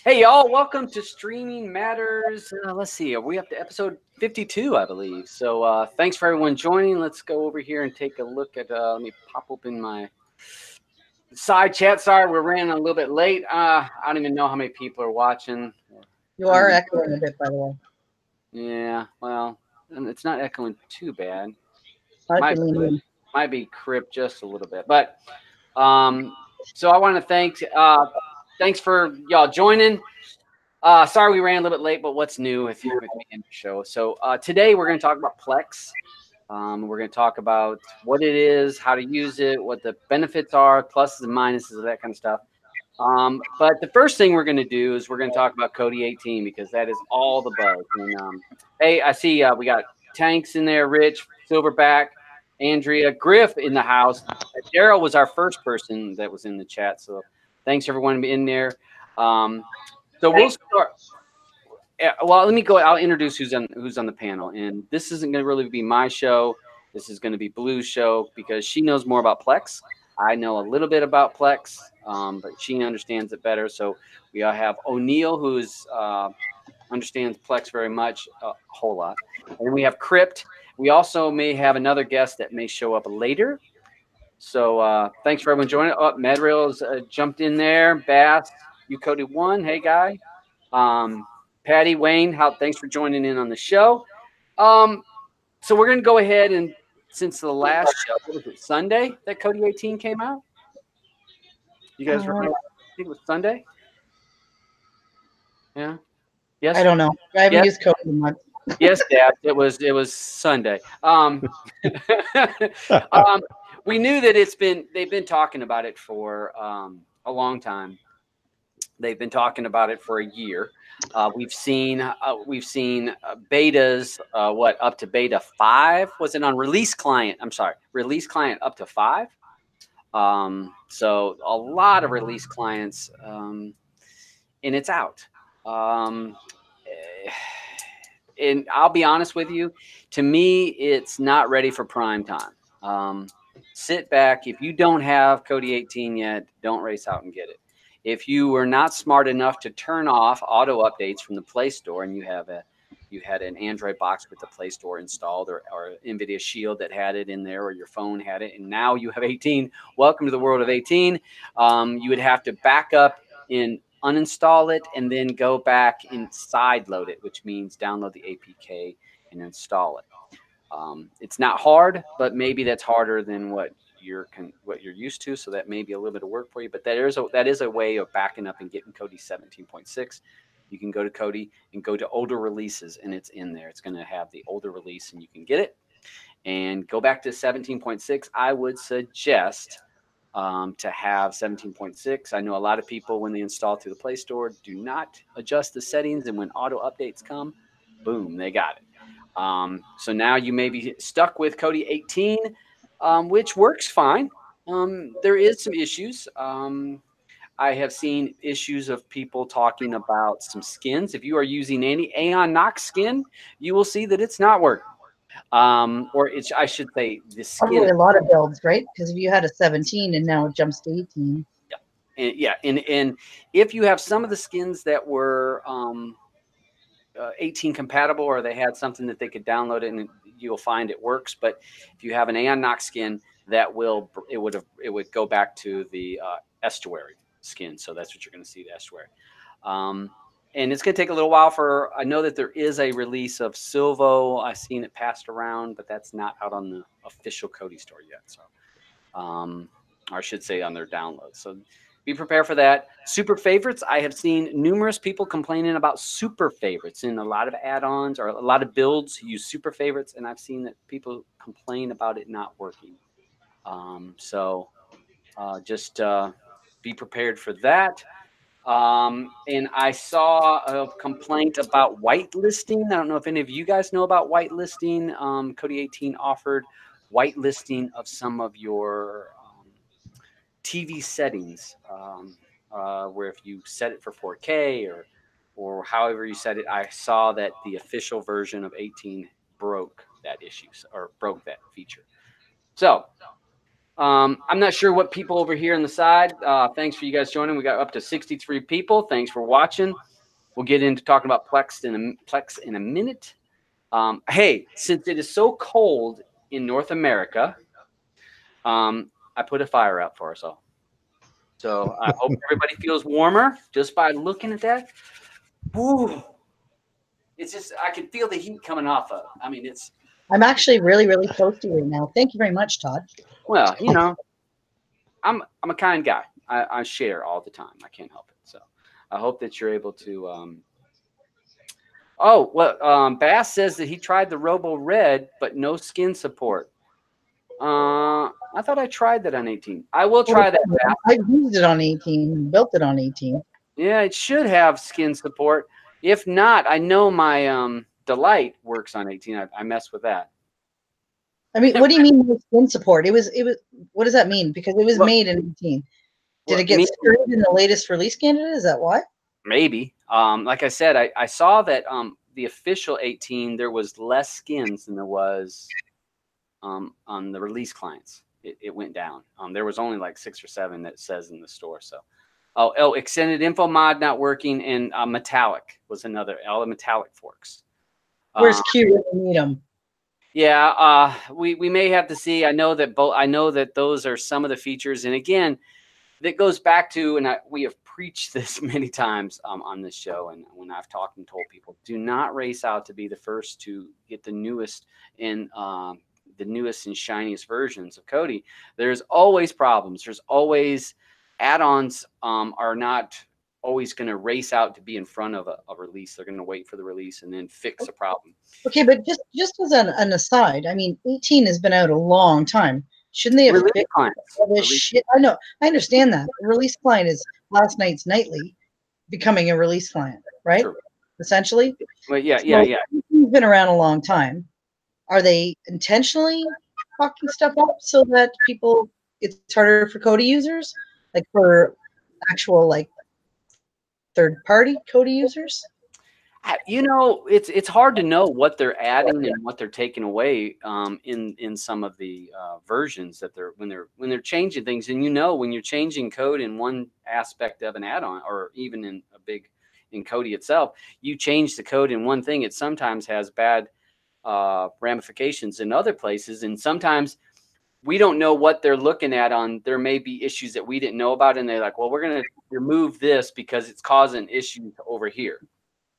Hey, y'all, welcome to Streaming Matters. Let's see, are we up to episode 52, I believe? So thanks for everyone joining. Let's go over here and take a look at, let me pop open my side chat. Sorry, we're running a little bit late. I don't even know how many people are watching. You I don't are even, echoing a bit, by the way. yeah, well, and it's not echoing too bad. I Might, can lean in. might be cripped just a little bit. But so I want to thanks for y'all joining. Sorry we ran a little bit late, but what's new with me in the show? So today we're going to talk about Plex. We're going to talk about what it is, how to use it, what the benefits are, pluses and minuses of that kind of stuff. But the first thing we're going to do is we're going to talk about Kodi 18 because that is all the buzz. And hey, I see we got Tanks in there, Rich, Silverback, Andrea, Griff in the house. Daryl was our first person that was in the chat. So thanks everyone in there. So we'll start. Well, let me go. I'll introduce who's on the panel, and this isn't going to really be my show. This is going to be Blue's show because she knows more about Plex. I know a little bit about Plex, but she understands it better. So we all have O'Neill, who's understands Plex very much, a whole lot, and then we have Crypt. We also may have another guest that may show up later. So thanks for everyone joining. Oh, Medrail's jumped in there. Bass, you coded one. Hey, guy. Patty, Wayne, thanks for joining in on the show. So we're going to go ahead and since the last show, what was it, Sunday that Kodi 18 came out? You guys remember? I think it was Sunday. Yeah. Yes. I don't know. I haven't Yes. used code in months. Yes, Dad. It was Sunday. We knew that they've been talking about it for a long time. They've been talking about it for a year. We've seen betas. What up to beta 5? Was it on release client? I'm sorry, release client up to 5. So a lot of release clients, and it's out. Um, and I'll be honest with you, to me, it's not ready for prime time. Sit back. If you don't have Kodi 18 yet, don't race out and get it. If you were not smart enough to turn off auto updates from the Play Store and you had an Android box with the Play Store installed or NVIDIA Shield that had it in there or your phone had it, and now you have 18, welcome to the world of 18. You would have to back up and uninstall it and then go back and side load it, which means download the APK and install it. It's not hard, but maybe that's harder than what you're used to. So that may be a little bit of work for you. But that is a way of backing up and getting Kodi 17.6. You can go to Kodi and go to older releases, and it's in there. It's going to have the older release, and you can get it. And go back to 17.6. I would suggest to have 17.6. I know a lot of people, when they install through the Play Store, do not adjust the settings, and when auto updates come, boom, they got it. So now you may be stuck with Kodi 18, which works fine. There is some issues. I have seen issues of people talking about some skins. If you are using any Aeon Nox skin, you will see that it's not working. I should say, the skin. Probably a lot of builds, right? Because if you had a 17 and now it jumps to 18. And if you have some of the skins that were 18 compatible, or they had something that they could download it and you'll find it works. But if you have an Aeon Nox skin, it would go back to the estuary skin. So that's what you're going to see, the estuary. And it's going to take a little while I know that there is a release of Silvo. I've seen it passed around, but that's not out on the official Kodi store yet. So, or I should say on their download. So be prepared for that. Super favorites. I have seen numerous people complaining about super favorites in a lot of add-ons or a lot of builds use super favorites, and I've seen that people complain about it not working. So just be prepared for that. And I saw a complaint about whitelisting. I don't know if any of you guys know about whitelisting. Kodi 18 offered whitelisting of some of your TV settings, where if you set it for 4K or however you set it, I saw that the official version of 18 broke that issue or broke that feature. So I'm not sure what people over here on the side. Thanks for you guys joining. We got up to 63 people. Thanks for watching. We'll get into talking about Plex in a minute. Hey, since it is so cold in North America, I put a fire out for us all. So I hope everybody feels warmer just by looking at that. Woo. It's just, I can feel the heat coming off of it. I mean, I'm actually really, really toasty right now. Thank you very much, Todd. well, you know, I'm a kind guy. I share all the time. I can't help it. So I hope that you're able to. Oh, well, Bass says that he tried the Robo Red, but no skin support. I thought I tried that on 18. I will try that, Bass. I used it on 18, built it on 18. Yeah, it should have skin support. If not, I know my Delight works on 18. I mess with that. I mean, what do you mean no skin support? It was. What does that mean? Because it was made in 18. Did it get screwed in the latest release candidate? Is that why? Maybe. Like I said, I saw that the official 18 there was less skins than there was on the release clients. It went down. There was only like 6 or 7 that says in the store. So, oh, extended info mod not working, and metallic was another. All the metallic forks. Where's Q when you need them? Yeah, we may have to see. I know that those are some of the features, and again, that goes back to, and we have preached this many times on this show, and when I've talked and told people, do not race out to be the first to get the newest and shiniest versions of Kodi. There's always problems. There's always add-ons are not always going to race out to be in front of a release. They're going to wait for the release and then fix a problem. Okay, but just as an aside, I mean, 18 has been out a long time. Shouldn't they have fixed all this shit? I know, I understand that. The release client is last night's nightly becoming a release client, right? True. Essentially. Well, yeah. It's been around a long time. Are they intentionally fucking stuff up so that it's harder for Kodi users, like for actual like third-party Kodi users? You know, it's hard to know what they're adding and what they're taking away in some of the versions that when they're changing things. And you know, when you're changing code in one aspect of an add-on, or even in Kodi itself, you change the code in one thing, it sometimes has bad ramifications in other places, and sometimes we don't know what they're looking at there may be issues that we didn't know about, and they're like, well, we're going to remove this because it's causing issues over here.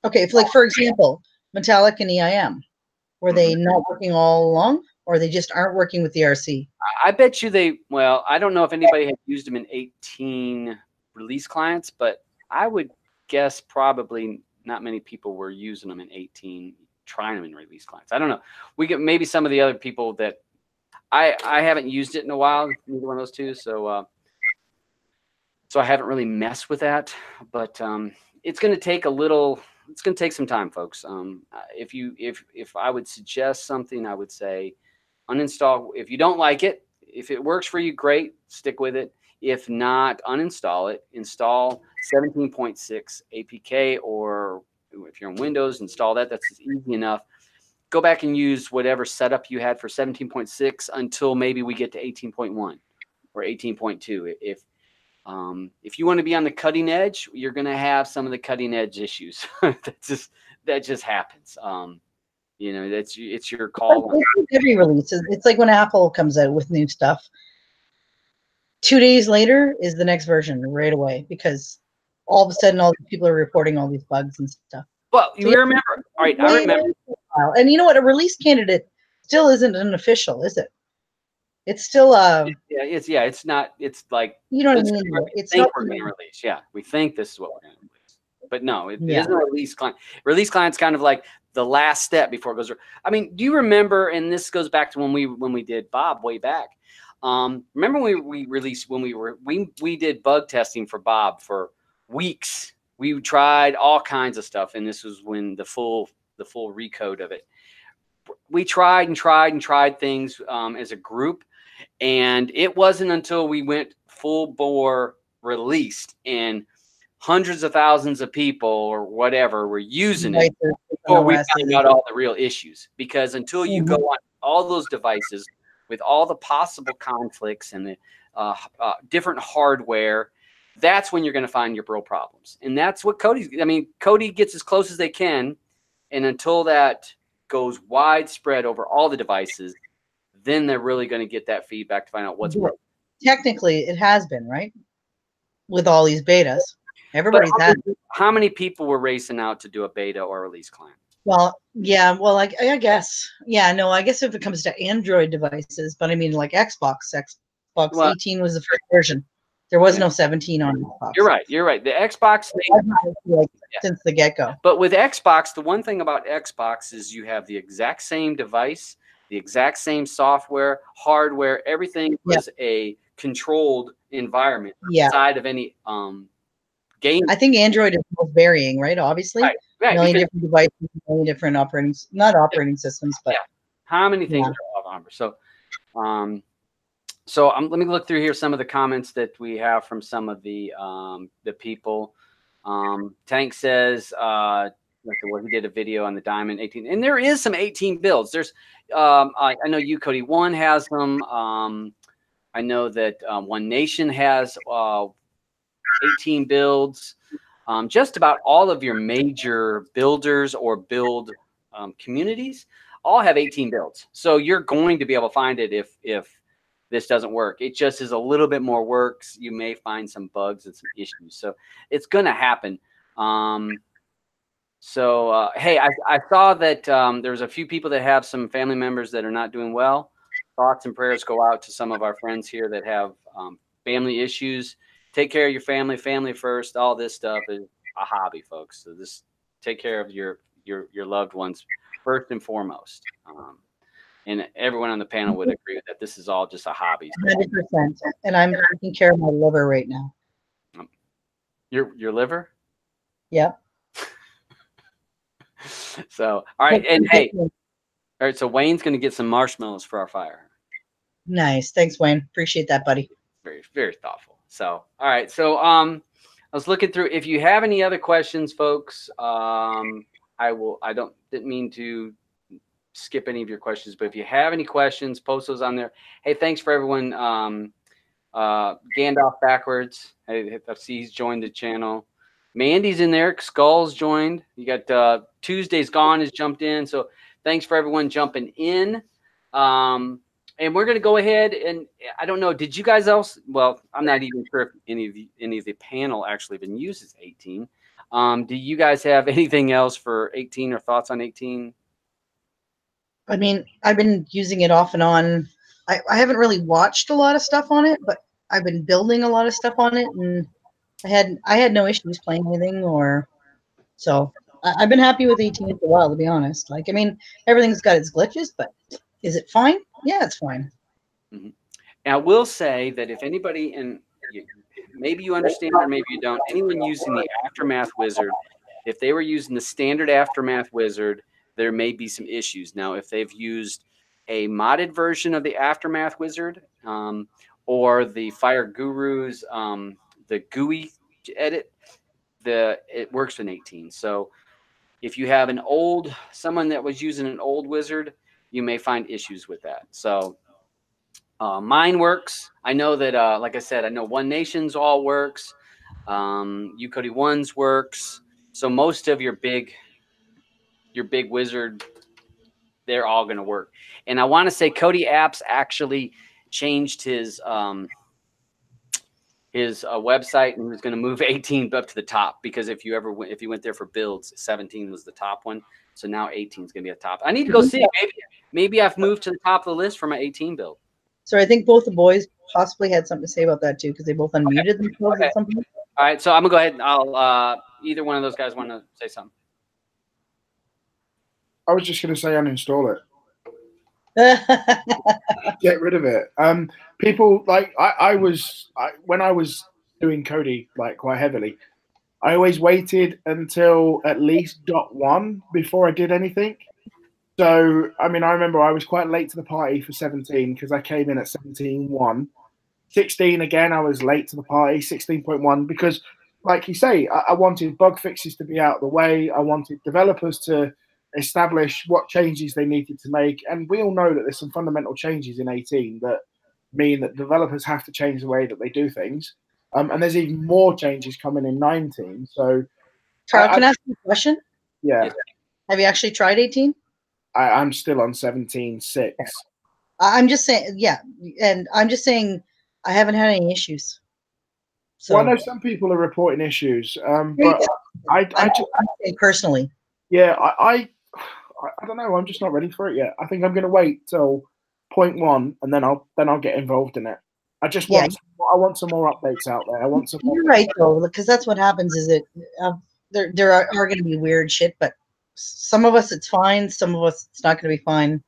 Okay, like for example, Metallic and EIM, were they not working all along, or they just aren't working with the RC? I bet you well, I don't know if anybody had used them in 18 release clients, but I would guess probably not many people were using them in 18, trying them in release clients. I don't know. We get maybe some of the other people that I haven't used it in a while, neither one of those two, so I haven't really messed with that. But it's going to take it's going to take some time, folks. If I would suggest something, I would say uninstall. If you don't like it, if it works for you, great, stick with it. If not, uninstall it. Install 17.6 APK, or if you're on Windows, install that. That's easy enough. Go back and use whatever setup you had for 17.6 until maybe we get to 18.1 or 18.2. If you want to be on the cutting edge, you're going to have some of the cutting edge issues. that just happens. You know, it's your call. Every release, it's like when Apple comes out with new stuff. 2 days later is the next version right away, because all of a sudden all these people are reporting all these bugs and stuff. Well, you remember, all right? I remember. And you know what? A release candidate still isn't an official, is it? It's still it's not. It's like, you know what I mean. It's not we're going to release. Yeah, we think this is what we're going to release, but no, it isn't a release client. Release client's kind of like the last step before it goes. I mean, do you remember? And this goes back to when we did Bob way back. Remember when we did bug testing for Bob for weeks. We tried all kinds of stuff, and this was when the full recode of it. We tried things as a group. And it wasn't until we went full bore released and hundreds of thousands of people or whatever were using it before we found out all the real issues. Because until you go on all those devices with all the possible conflicts and the different hardware, that's when you're going to find your real problems. And that's what Kodi gets as close as they can. And until that goes widespread over all the devices, then they're really going to get that feedback to find out what's broken. Technically, it has been, right? With all these betas. Everybody's had. How many people were racing out to do a beta or release client? Well, yeah, well, I guess. Yeah, no, I guess if it comes to Android devices, but I mean, like Xbox 18 was the first version. There was no 17 on Xbox. You're right. The Xbox since the get-go. But with Xbox, the one thing about Xbox is you have the exact same device, the exact same software, hardware, everything was a controlled environment inside of any game. I think Android is most varying, right? Obviously. Right. A million different devices, a million different operating systems, but how many things are on? So let me look through here some of the comments that we have from some of the people. Tank says he did a video on the Diamond 18, and there is some 18 builds. There's I know Kodi 1 has them. I know that One Nation has 18 builds. Just about all of your major builders or build communities all have 18 builds. So you're going to be able to find it if this doesn't work. It just is a little bit more work. You may find some bugs and some issues. So it's going to happen. Hey, I saw that there's a few people that have some family members that are not doing well. Thoughts and prayers go out to some of our friends here that have family issues. Take care of your family first. All this stuff is a hobby, folks. So just take care of your loved ones first and foremost. And everyone on the panel would agree that this is all just a hobby. 100%. And I'm taking care of my liver right now. Your liver? Yeah. So, all right. And hey, all right. So Wayne's going to get some marshmallows for our fire. Nice. Thanks, Wayne. Appreciate that, buddy. Very, very thoughtful. So, all right. So, I was looking through. If you have any other questions, folks, I didn't mean to skip any of your questions, but if you have any questions, post those on there. Hey, thanks for everyone. Gandalf backwards. I see he's joined the channel. Mandy's in there. Skull's joined. You got Tuesday's Gone has jumped in. So thanks for everyone jumping in. And we're going to go ahead and I don't know. Did you guys else? Well, I'm not even sure if any of the panel actually even uses 18. Do you guys have anything else for 18 or thoughts on 18? I mean, I've been using it off and on. I haven't really watched a lot of stuff on it, but I've been building a lot of stuff on it, and I had no issues playing anything, so I've been happy with 18 for a while, to be honest. Like, I mean, everything's got its glitches, but is it fine? Yeah, it's fine. Mm-hmm. And I will say that if anybody, and maybe you understand or maybe you don't, anyone using the Aftermath Wizard, if they were using the standard Aftermath Wizard, there may be some issues. Now, if they've used a modded version of the Aftermath Wizard or the Fire Guru's, the GUI edit, it works in 18. So if you have someone that was using an old wizard, you may find issues with that. So mine works. I know that, like I said, I know One Nation's all works. Kodi 1's works. So most of your big wizard, they're all going to work. And I want to say Kodi Apps actually changed his website and was going to move 18 up to the top, because if you went there for builds, 17 was the top one. So now 18 is going to be at the top. I need to go see. Maybe I've moved to the top of the list for my 18 build. So I think both the boys possibly had something to say about that too, because they both unmuted themselves at some point. All right, so I'm gonna go ahead and I'll either one of those guys want to say something. I was just going to say uninstall it. Get rid of it. People like when I was doing Kodi like quite heavily, I always waited until at least .1 before I did anything. So I mean, I remember I was quite late to the party for 17 because I came in at 17.1. 16 again, I was late to the party, 16.1, because like you say, I wanted bug fixes to be out of the way. I wanted developers to establish what changes they needed to make. And we all know that there's some fundamental changes in 18 that mean that developers have to change the way that they do things. And there's even more changes coming in 19. So, Carl, can I ask you a question? Yeah. Have you actually tried 18? I'm still on 17.6. I'm just saying, yeah, and I'm just saying I haven't had any issues. So well, I know some people are reporting issues, but I just personally, yeah, I don't know. I'm just not ready for it yet. I think I'm going to wait till 0.1 and then I'll get involved in it. I just want I want some more updates out there. I want some. You're right though, because that's what happens. Is it there are going to be weird shit, but some of us it's fine. Some of us it's not going to be fine.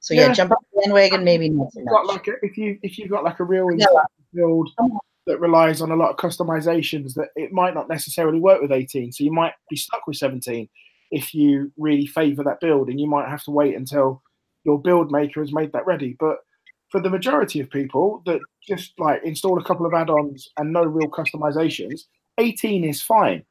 So yeah, jump on the bandwagon. Maybe not so much. If you've got like a real build that relies on a lot of customizations, that it might not necessarily work with 18. So you might be stuck with 17 if you really favor that build, and you might have to wait until your build maker has made that ready. But for the majority of people that just like install a couple of add-ons and no real customizations, 18 is fine.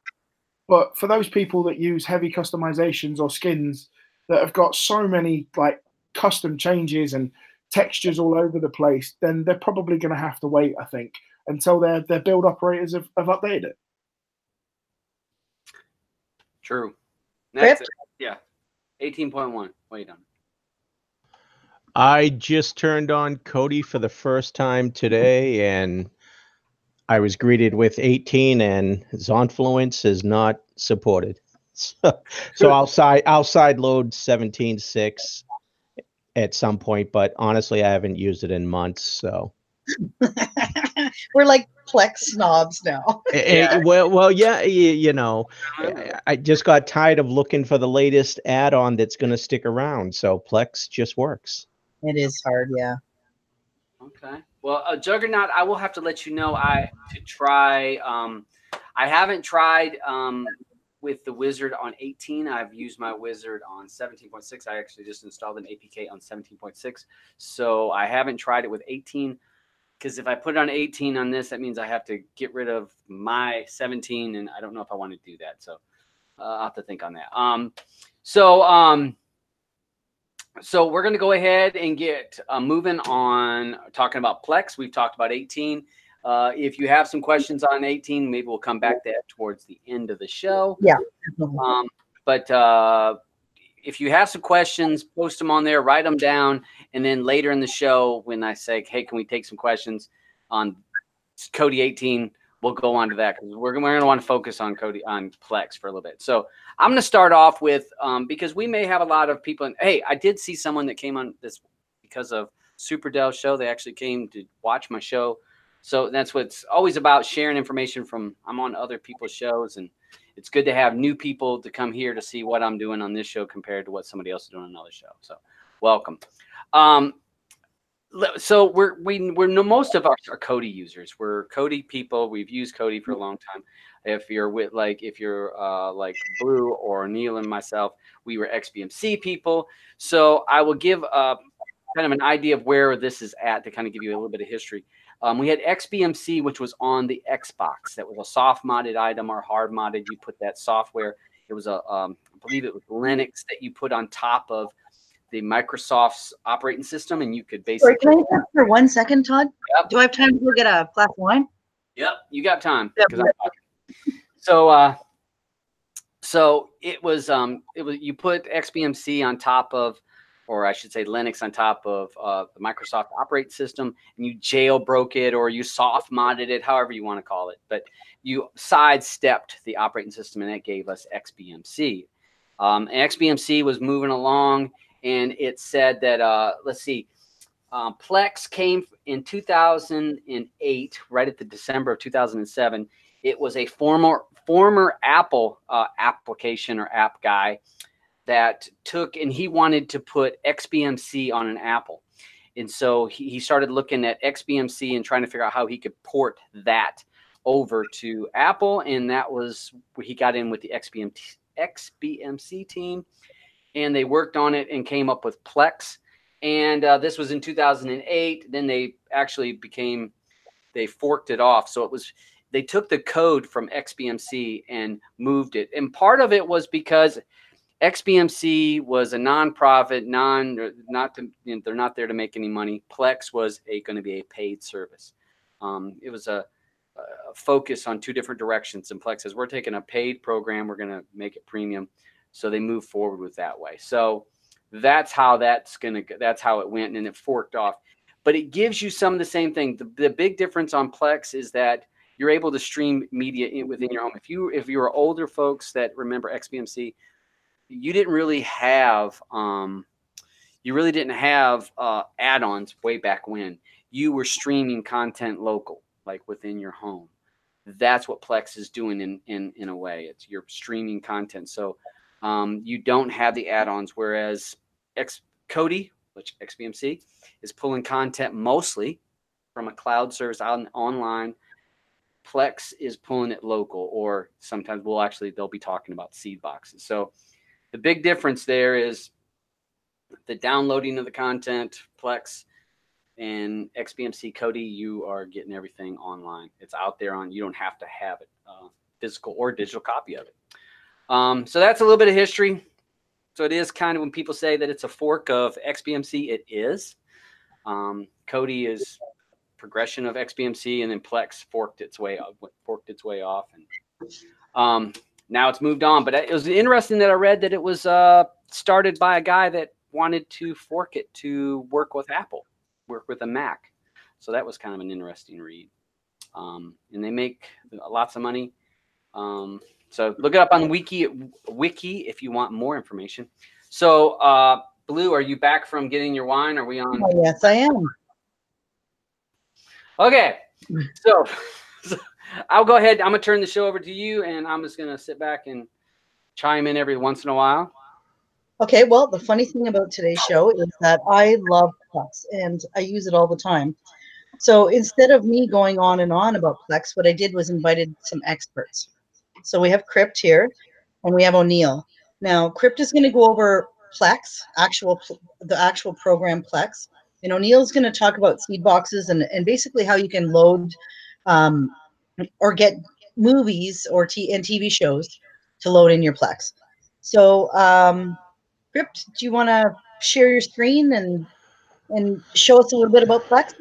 But for those people that use heavy customizations or skins that have got so many like custom changes and textures all over the place, then they're probably going to have to wait, I think, until their build operators have updated it. True. Next, yeah, 18.1. Wait on. I just turned on Kodi for the first time today, and I was greeted with 18, and Zonfluence is not supported. So I'll side load 17.6 at some point, but honestly, I haven't used it in months. So we're like Plex snobs now. Well, yeah, you know, I just got tired of looking for the latest add-on that's going to stick around. So Plex just works. It is hard, yeah. Okay. Well, Juggernaut, I will have to let you know to try. I haven't tried with the wizard on 18. I've used my wizard on 17.6. I actually just installed an APK on 17.6. So I haven't tried it with 18, because if I put it on 18 on this, that means I have to get rid of my 17, and I don't know if I want to do that. So I'll have to think on that. So we're going to go ahead and get moving on talking about Plex. We've talked about 18. If you have some questions on 18, maybe we'll come back to that towards the end of the show. Yeah. But if you have some questions, post them on there, write them down, and then later in the show, when I say, hey, can we take some questions on Kodi 18, we'll go on to that, because we're going to want to focus on Kodi on Plex for a little bit. So I'm going to start off with because we may have a lot of people. Hey, I did see someone that came on this because of Super Dell's show. They actually came to watch my show. So that's what's always about, sharing information from I'm on other people's shows, and it's good to have new people to come here to see what I'm doing on this show compared to what somebody else is doing on another show. So welcome. So we're most of us are Kodi users. We're Kodi people. We've used Kodi for a long time. If you're like Blue or Neil and myself, we were XBMC people. So I will give kind of an idea of where this is at to kind of give you a little bit of history. We had XBMC, which was on the Xbox. That was a soft modded item or hard modded. You put that software. It was I believe it was Linux that you put on top of the Microsoft's operating system, and you could basically. Sorry, can I interrupt for 1 second, Todd? Yep. Do I have time to go get a glass of wine? Yep, you got time. Yep. So it was you put XBMC on top of, or I should say Linux on top of the Microsoft operating system, and you jailbroke it or you soft modded it, however you want to call it. But you sidestepped the operating system, and that gave us XBMC. And XBMC was moving along, and it said that, let's see, Plex came in 2008, right at the December of 2007. It was a former Apple application or app guy that took, and he wanted to put XBMC on an Apple. And so he started looking at XBMC and trying to figure out how he could port that over to Apple. And that was where he got in with the XBMC team, and they worked on it and came up with Plex. And this was in 2008. Then they actually they forked it off. So they took the code from XBMC and moved it. And part of it was because XBMC was a nonprofit, they're not there to make any money. Plex was going to be a paid service. It was a focus on two different directions. And Plex says, we're taking a paid program, we're going to make it premium. So they move forward with that way. So that's how that's how it went, and it forked off. But it gives you some of the same thing. The big difference on Plex is that you're able to stream media within your home. If you were older folks that remember XBMC, you didn't really have add-ons way back when. You were streaming content local, like within your home. That's what Plex is doing in a way. You're streaming content. So you don't have the add-ons, whereas Kodi, which XBMC, is pulling content mostly from a cloud service online. Plex is pulling it local, or sometimes they'll be talking about Seedboxes. So the big difference there is the downloading of the content. Plex and XBMC Kodi, you are getting everything online. It's out there you don't have to have it, physical or digital copy of it. So that's a little bit of history. So it is kind of, when people say that it's a fork of XBMC, it is. Kodi is progression of XBMC, and then Plex forked its way off, and now it's moved on. But it was interesting that I read that it was started by a guy that wanted to fork it to work with Apple, work with a Mac. So that was kind of an interesting read. And they make lots of money. So look it up on Wiki if you want more information. So Blue, are you back from getting your wine? Are we on? Oh, yes, I am. Okay, so I'll go ahead. I'm gonna turn the show over to you, and I'm just gonna sit back and chime in every once in a while. Okay, well, the funny thing about today's show is that I love Plex, and I use it all the time. So instead of me going on and on about Plex, what I did was invited some experts. So we have Crypt here, and we have O'Neill. Now, Crypt is going to go over Plex, the actual program Plex, and O'Neill's going to talk about Seedboxes and basically how you can load or get movies and TV shows to load in your Plex. So, Crypt, do you want to share your screen and show us a little bit about Plex?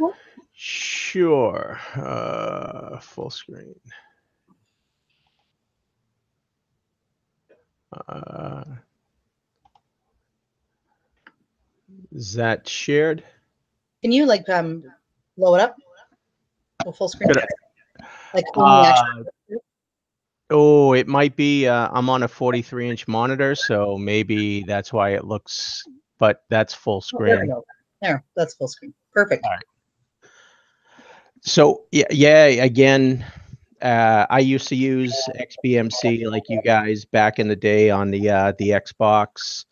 Sure. Full screen. Is that shared? Can you blow it up? Full screen? Like oh, it might be. I'm on a 43-inch monitor, so maybe that's why it looks. But that's full screen. There, that's full screen. Perfect. All right. So yeah. Again, I used to use XBMC like you guys back in the day on the Xbox,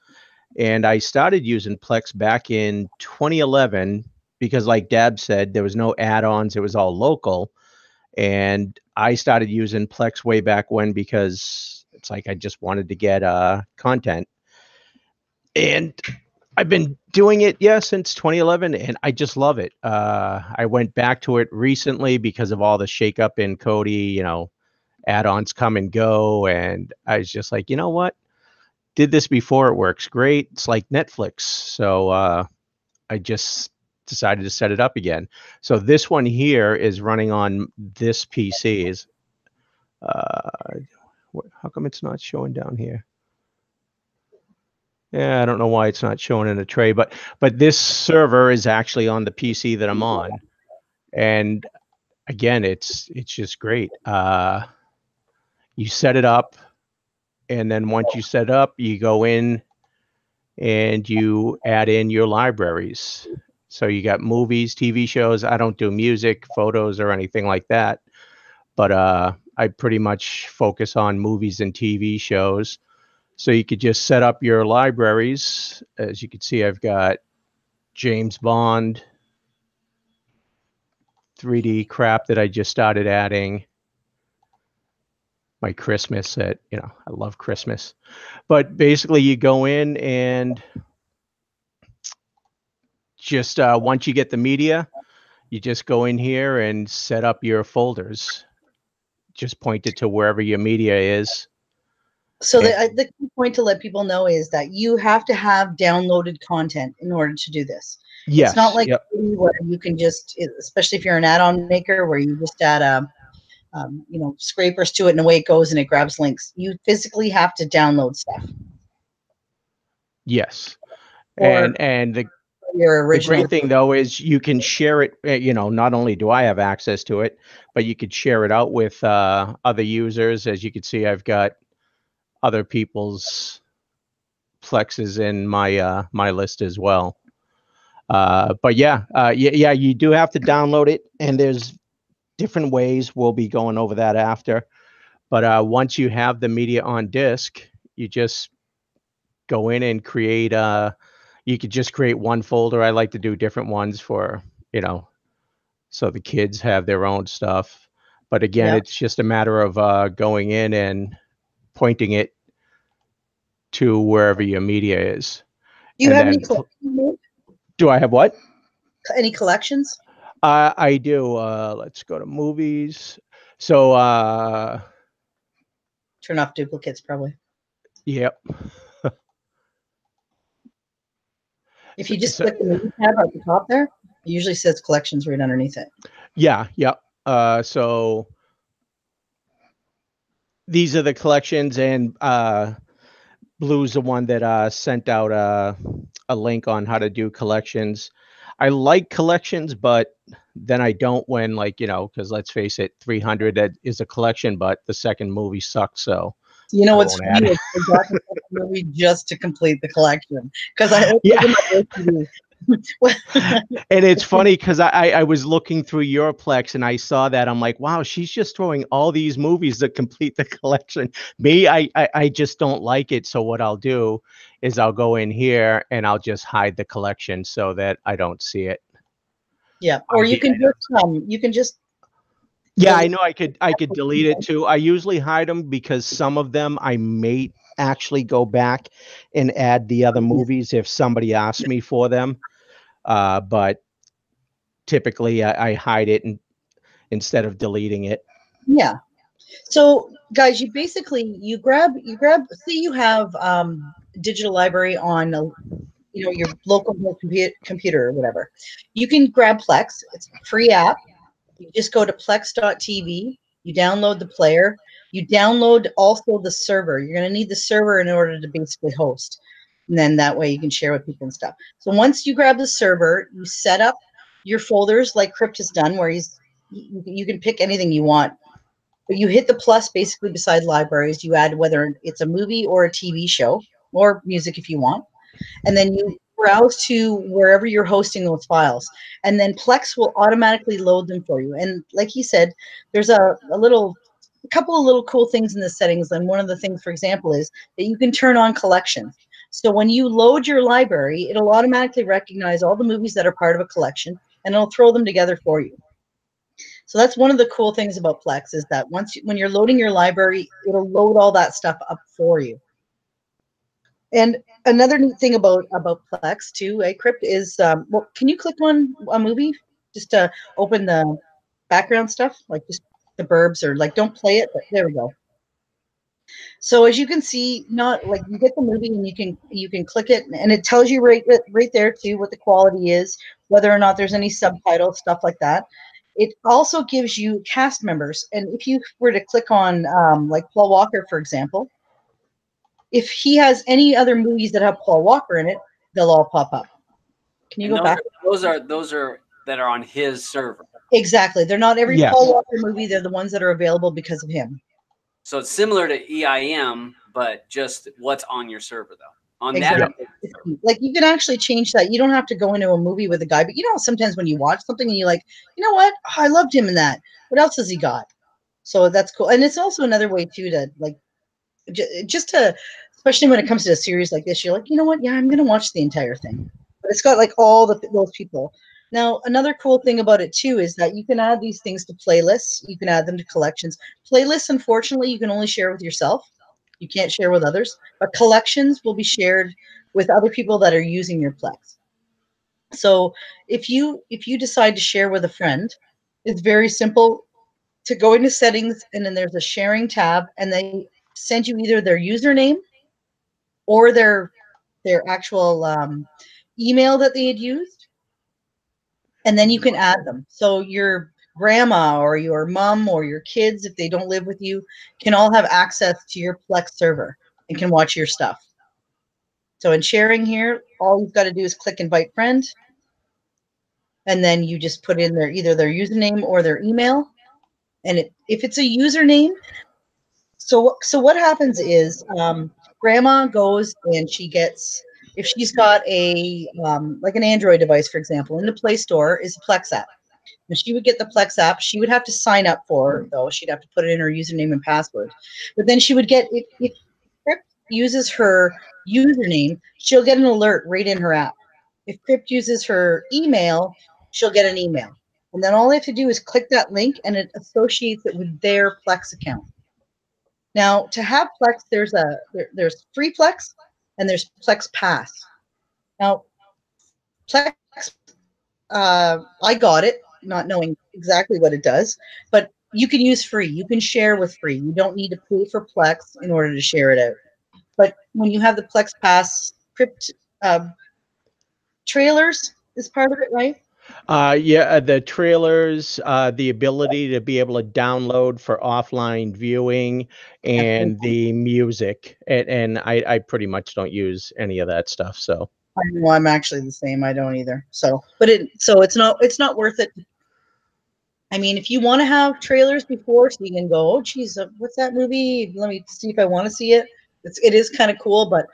and I started using Plex back in 2011 because, like Dab said, there was no add-ons; it was all local. And I started using Plex way back when because it's like I just wanted to get content, and I've been doing it, since 2011, and I just love it. I went back to it recently because of all the shakeup in Kodi, add-ons come and go, and I was just like, you know what? Did this before, it works great. It's like Netflix. So I just decided to set it up again. So this one here is running on this PC. How come it's not showing down here? Yeah, I don't know why it's not showing in a tray, but this server is actually on the PC that I'm on, and again, it's just great. You set it up, and then once you set it up, you go in and you add in your libraries. So you got movies, TV shows. I don't do music, photos, or anything like that, but I pretty much focus on movies and TV shows. So you could just set up your libraries. As you can see, I've got James Bond, 3D crap that I just started adding. My Christmas I love Christmas. But basically you go in and just once you get the media, you just go in here and set up your folders. Just point it to wherever your media is. So the key point to let people know is that you have to have downloaded content in order to do this. Yes. It's not like where you can just, especially if you're an add-on maker, where you just add you know, scrapers to it and away it goes and it grabs links. You physically have to download stuff. Yes. Or And the your original. The great thing though is you can share it. You know, not only do I have access to it, but you could share it out with other users. As you can see, I've got other people's Plexes in my my list as well. But yeah, you do have to download it, and there's different ways. We'll be going over that after. But once you have the media on disk, you just go in and create you could just create one folder. I like to do different ones for, you know, so the kids have their own stuff. But again, it's just a matter of going in and pointing it to wherever your media is. Do you have any collections? Do I have what? Any collections? I do. Let's go to movies. So turn off duplicates probably. Yep. If you just click the movie tab at the top there, it usually says collections right underneath it. Yeah, yep. So these are the collections, and Blue's the one that sent out a link on how to do collections. I like collections, but then I don't when, like, you know, because let's face it, 300 that is a collection, but the second movie sucked, so you know what's funny is I got the movie just to complete the collection because I and it's funny because I was looking through your Plex and I saw that. I'm like, wow, she's just throwing all these movies to complete the collection. Me, I just don't like it. So what I'll do is I'll go in here and I'll just hide the collection so that I don't see it. Yeah, or you can just yeah, I know I could delete it too. I usually hide them because some of them I may actually go back and add the other movies if somebody asks me for them. But typically I hide it instead of deleting it. Yeah. So guys, you basically you grab say you have digital library on you know, your local computer or whatever. You can grab Plex. It's a free app. You just go to plex.tv, you download the player, you download also the server. You're going to need the server in order to basically host. And then that way you can share with people and stuff. So once you grab the server, you set up your folders like Crypt has done, where you can pick anything you want. But you hit the plus basically beside libraries. You add whether it's a movie or a TV show or music if you want. And then you browse to wherever you're hosting those files, and then Plex will automatically load them for you. And like he said, there's a couple of little cool things in the settings. And one of the things, for example, is that you can turn on collections. So when you load your library, it'll automatically recognize all the movies that are part of a collection, and it'll throw them together for you. So that's one of the cool things about Plex, is that when you're loading your library, it'll load all that stuff up for you. And another neat thing about Plex too, Crypt, is well, can you click on a movie just to open the background stuff, like just the Burbs, or like don't play it, but there we go. So as you can see, not like you get the movie and you can click it, and it tells you right there too what the quality is, whether or not there's any subtitles, stuff like that. It also gives you cast members, and if you were to click on like Paul Walker, for example. If he has any other movies that have Paul Walker in it, they'll all pop up. Can you go back? Those are that are on his server. Exactly. They're not every Paul Walker movie. They're the ones that are available because of him. So it's similar to EIM, but just what's on your server, though. On that, like you can actually change that. You don't have to go into a movie with a guy, but you know, sometimes when you watch something and you're like, you know what? Oh, I loved him in that. What else has he got? So that's cool. And it's also another way too to like, just to, especially when it comes to a series like this, you're like, you know what? Yeah, I'm going to watch the entire thing. But it's got like all those people. Now, another cool thing about it too is that you can add these things to playlists. You can add them to collections. Playlists, unfortunately, you can only share with yourself. You can't share with others. But collections will be shared with other people that are using your Plex. So if you decide to share with a friend, it's very simple to go into settings, and then there's a sharing tab, and they send you either their username or their actual email that they had used, and then you can add them. So your grandma or your mom or your kids, if they don't live with you, can all have access to your Plex server and can watch your stuff. So in sharing here, all you've got to do is click invite friend, and then you just put in either their username or their email. And if it's a username, so what happens is grandma goes and she gets, if she's got a like an Android device, for example, in the Play Store is a Plex app. And she would get the Plex app. She would have to sign up for it, though. She'd have to put in her username and password. But then she would get, if Crypt uses her username, she'll get an alert right in her app. If Crypt uses her email, she'll get an email. And then all they have to do is click that link, and it associates it with their Plex account. Now, to have Plex, there's free Plex, and there's Plex Pass. Now, Plex, I got it, not knowing exactly what it does, but you can use free. You can share with free. You don't need to pay for Plex in order to share it out. But when you have the Plex Pass, Crypt trailers is part of it, right? Yeah, the trailers, the ability to be able to download for offline viewing, and the music. And I pretty much don't use any of that stuff. So I know I'm actually the same. I don't either. So, but it's not worth it. I mean, if you want to have trailers before, so you can go, oh, geez, what's that movie? Let me see if I want to see it. It is kind of cool, but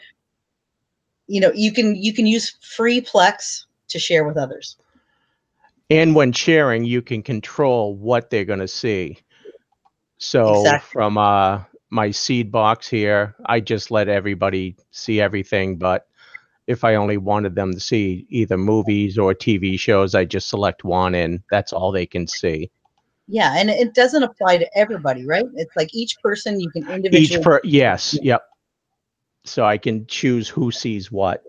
you know, you can use free Plex to share with others. And when sharing, you can control what they're going to see. So exactly. From my Seedbox here, I just let everybody see everything. But if I only wanted them to see either movies or TV shows, I just select one, and that's all they can see. Yeah, and it doesn't apply to everybody, right? It's like each person you can individually. Yes, yep. So I can choose who sees what.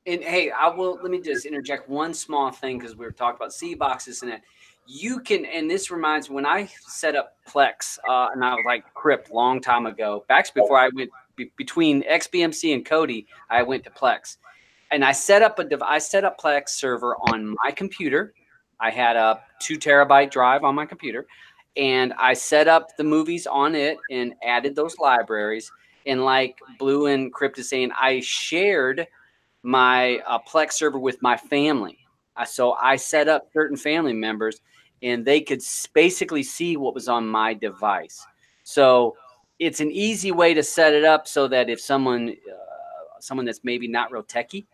And hey, let me just interject one small thing, because we were talking about Seedboxes and that. You can, and this reminds me, when I set up Plex, and I was like Crypt long time ago, back before I went between XBMC and Kodi, I went to Plex, and I set up Plex server on my computer. I had a 2 terabyte drive on my computer, and I set up the movies on it and added those libraries. And like Blue and Crypt is saying, I shared my Plex server with my family. So I set up certain family members, and they could basically see what was on my device. So it's an easy way to set it up so that if someone that's maybe not real techie,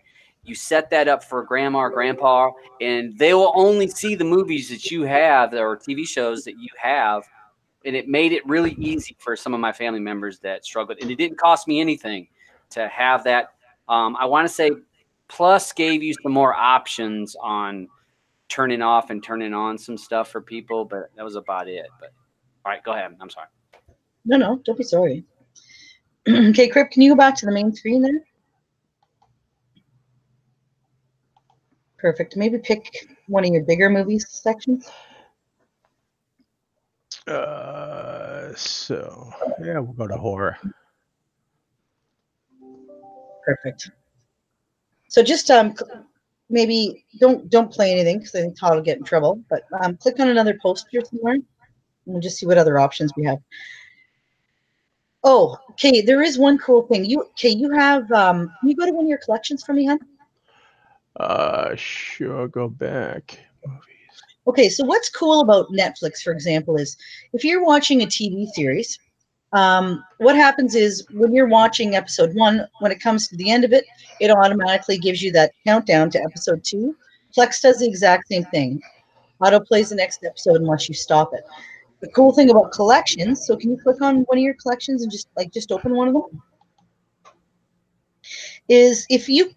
you set that up for grandma or grandpa, and they will only see the movies that you have or TV shows that you have. And it made it really easy for some of my family members that struggled. And it didn't cost me anything to have that. I want to say Plus gave you some more options on turning off and turning on some stuff for people, but that was about it. But all right, go ahead. I'm sorry. No, don't be sorry. Okay, Crypt, can you go back to the main screen there? Perfect. Maybe pick one of your bigger movies sections. So yeah, we'll go to horror. Perfect. So just maybe don't play anything, because I think Todd will get in trouble. But click on another poster somewhere, and we'll just see what other options we have. Oh, okay. There is one cool thing. You have can you go to one of your collections for me, hon? Sure. Go back. Movies. Okay, so what's cool about Netflix, for example, is if you're watching a TV series, what happens is when you're watching episode 1, when it comes to the end of it, it automatically gives you that countdown to episode 2. Plex does the exact same thing. Auto plays the next episode unless you stop it. The cool thing about collections, so can you click on one of your collections and just open one of them? Is if you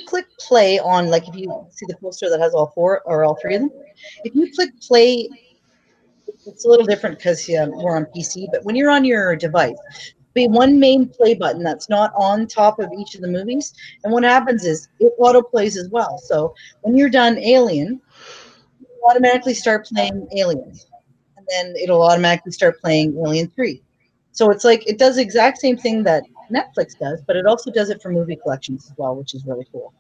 click play on, like, if you see the poster that has all 4 or all 3 of them, if you click play, it's a little different because we're on PC, but when you're on your device, be one main play button that's not on top of each of the movies, and what happens is it auto plays as well. So when you're done Alien, you automatically start playing Aliens, and then it'll automatically start playing Alien 3. So it's like it does the exact same thing that Netflix does, but it also does it for movie collections as well, which is really cool.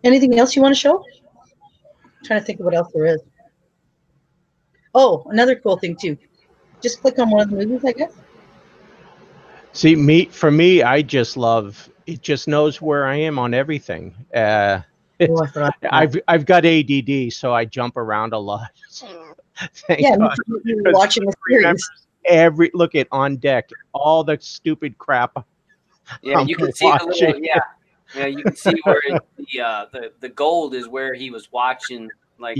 Anything else you want to show? I'm trying to think of what else there is. Oh, another cool thing too. Just click on one of the movies, I guess. See, for me, I just love it. Just knows where I am on everything. Oh, I forgot. I've got ADD, so I jump around a lot. Thank God. You're watching the series. Look at On Deck, all the stupid crap. Yeah, you can see the little, yeah, you can see where the gold is where he was watching. Like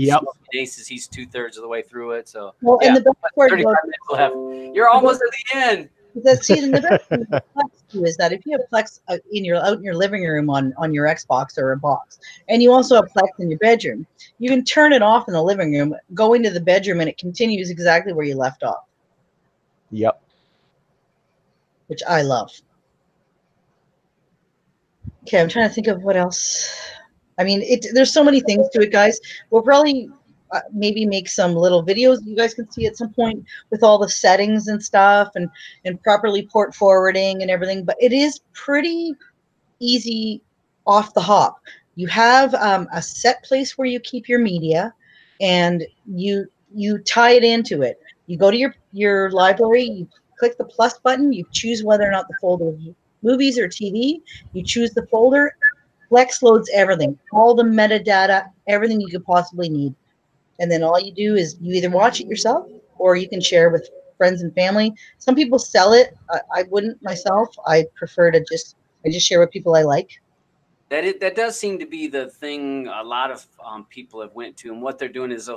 Aces, he's 2/3 of the way through it. So well, yeah, and the best part 35 minutes left. You're almost at the end. The best thing with Plex too is that if you have Plex out in your living room on your Xbox or a box, and you also have Plex in your bedroom, you can turn it off in the living room, go into the bedroom, and it continues exactly where you left off. Yep. Which I love. Okay, I'm trying to think of what else. I mean, there's so many things to it, guys. We'll probably maybe make some little videos you guys can see at some point with all the settings and stuff and properly port forwarding and everything. But it is pretty easy off the hop. You have a set place where you keep your media, and you tie it into it. You go to your library, you click the plus button, you choose whether or not the folder is movies or TV, you choose the folder. Plex loads everything, all the metadata, everything you could possibly need. And then all you do is you either watch it yourself or you can share with friends and family. Some people sell it. I wouldn't myself. I prefer to just share with people I like. That does seem to be the thing a lot of people have went to. And what they're doing is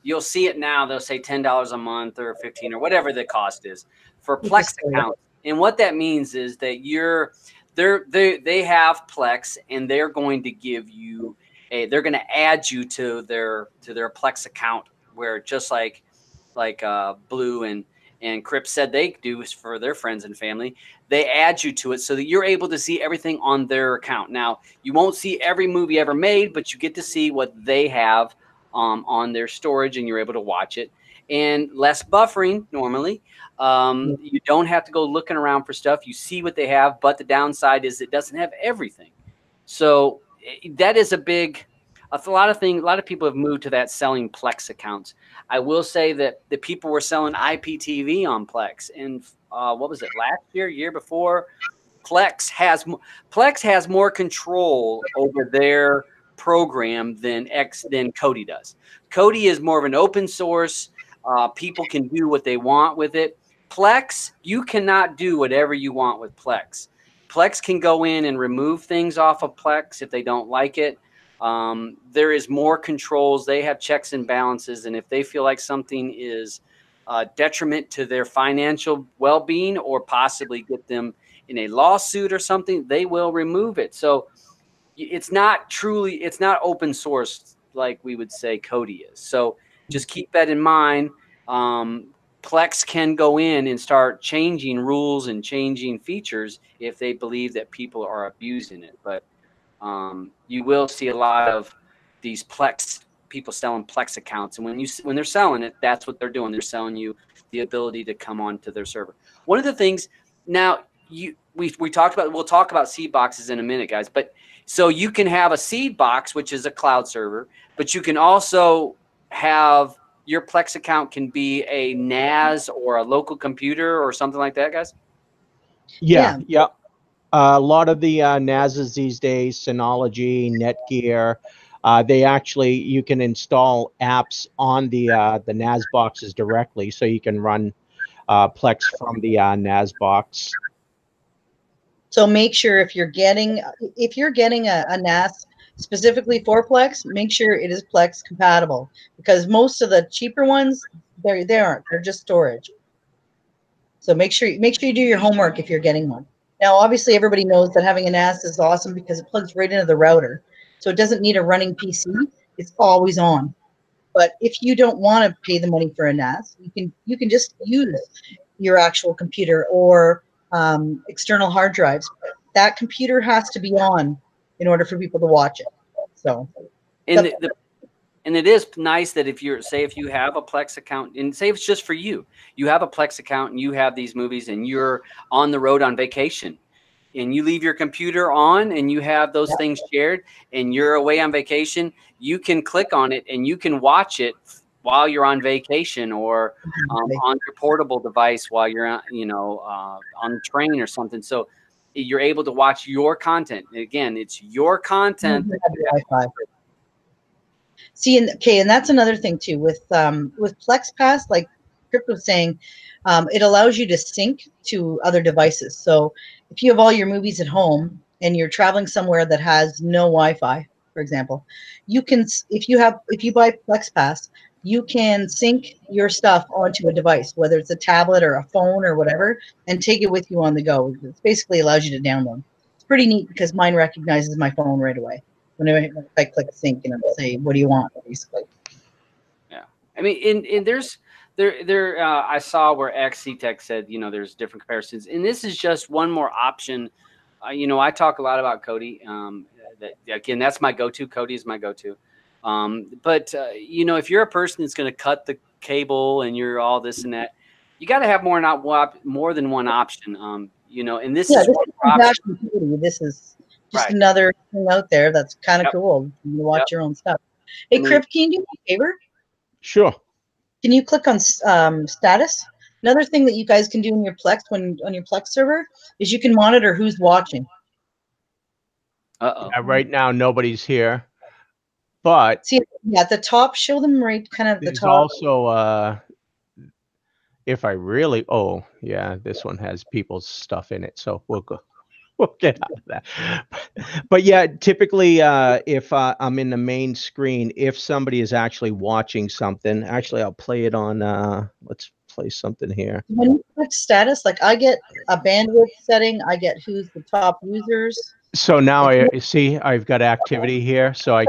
you'll see it now. They'll say $10 a month or $15 or whatever the cost is for Plex accounts. And what that means is that they have Plex, and they're going to give you they're going to add you to their Plex account, where just like Blue and Crip said they do for their friends and family, they add you to it so that you're able to see everything on their account. Now, you won't see every movie ever made, but you get to see what they have on their storage, and you're able to watch it. And less buffering normally. You don't have to go looking around for stuff. You see what they have, but the downside is it doesn't have everything. So that is a lot of people have moved to that selling Plex accounts. I will say that the people were selling IPTV on Plex, and what was it, last year before? Plex has more control over their program than Kodi does. Kodi is more of an open source. People can do what they want with it. Plex, you cannot do whatever you want with Plex. Plex can go in and remove things off of Plex if they don't like it. There is more controls. They have checks and balances, and if they feel like something is detriment to their financial well-being or possibly get them in a lawsuit or something, they will remove it. So it's not open source like we would say Kodi is. So just keep that in mind. Plex can go in and start changing rules and changing features if they believe that people are abusing it. But you will see a lot of these people selling Plex accounts, and when they're selling it, that's what they're doing. They're selling you the ability to come onto their server. One of the things now we'll talk about seed boxes in a minute, guys. But so you can have a seed box, which is a cloud server, but you can also have your Plex account can be a NAS or a local computer or something like that, guys. Yeah. A lot of the NASs these days, Synology, Netgear, you can install apps on the NAS boxes directly, so you can run Plex from the NAS box. So make sure if you're getting a NAS specifically for Plex, make sure it is Plex compatible, because most of the cheaper ones they aren't. They're just storage. So make sure you do your homework if you're getting one. Now, obviously, everybody knows that having a NAS is awesome because it plugs right into the router, so it doesn't need a running PC. It's always on. But if you don't want to pay the money for a NAS, you can just use your actual computer or external hard drives. That computer has to be on in order for people to watch it. So, and And it is nice that if you have a Plex account, and say it's just for you, you have a Plex account and you have these movies and you're on the road on vacation and you leave your computer on and you have those things shared and you're away on vacation, you can click on it and you can watch it while you're on vacation or on your portable device while you're on the train or something. So you're able to watch your content. Again, it's your content. See, and that's another thing too with Plex Pass, like Crypt was saying, it allows you to sync to other devices. So if you have all your movies at home and you're traveling somewhere that has no Wi-Fi, for example, you can, if you buy Plex Pass, you can sync your stuff onto a device, whether it's a tablet or a phone or whatever, and take it with you on the go. It basically allows you to download. It's pretty neat because mine recognizes my phone right away. Whenever I click sync and it'll say, "What do you want?" basically. Yeah, I mean, and there's I saw where XCTech said, there's different comparisons, and this is just one more option. I talk a lot about Kodi. Again, that's my go-to. Kodi is my go-to. But if you're a person that's going to cut the cable and you're all this and that, you got to have more than one option. And this is one option. This is just another thing out there that's kind of cool. You watch your own stuff. Hey, Crip, can you do me a favor? Sure. Can you click on status? Another thing that you guys can do in your Plex on your Plex server is you can monitor who's watching. Right now, nobody's here, but see, at the top, show them right kind of the top. Also, if I really, this one has people's stuff in it, so we'll get out of that. But yeah, typically, if I'm in the main screen, if somebody is actually watching something, actually, I'll play it on. Let's play something here. When you click status, like I get a bandwidth setting, I get who's the top users. So now I see I've got activity here, so I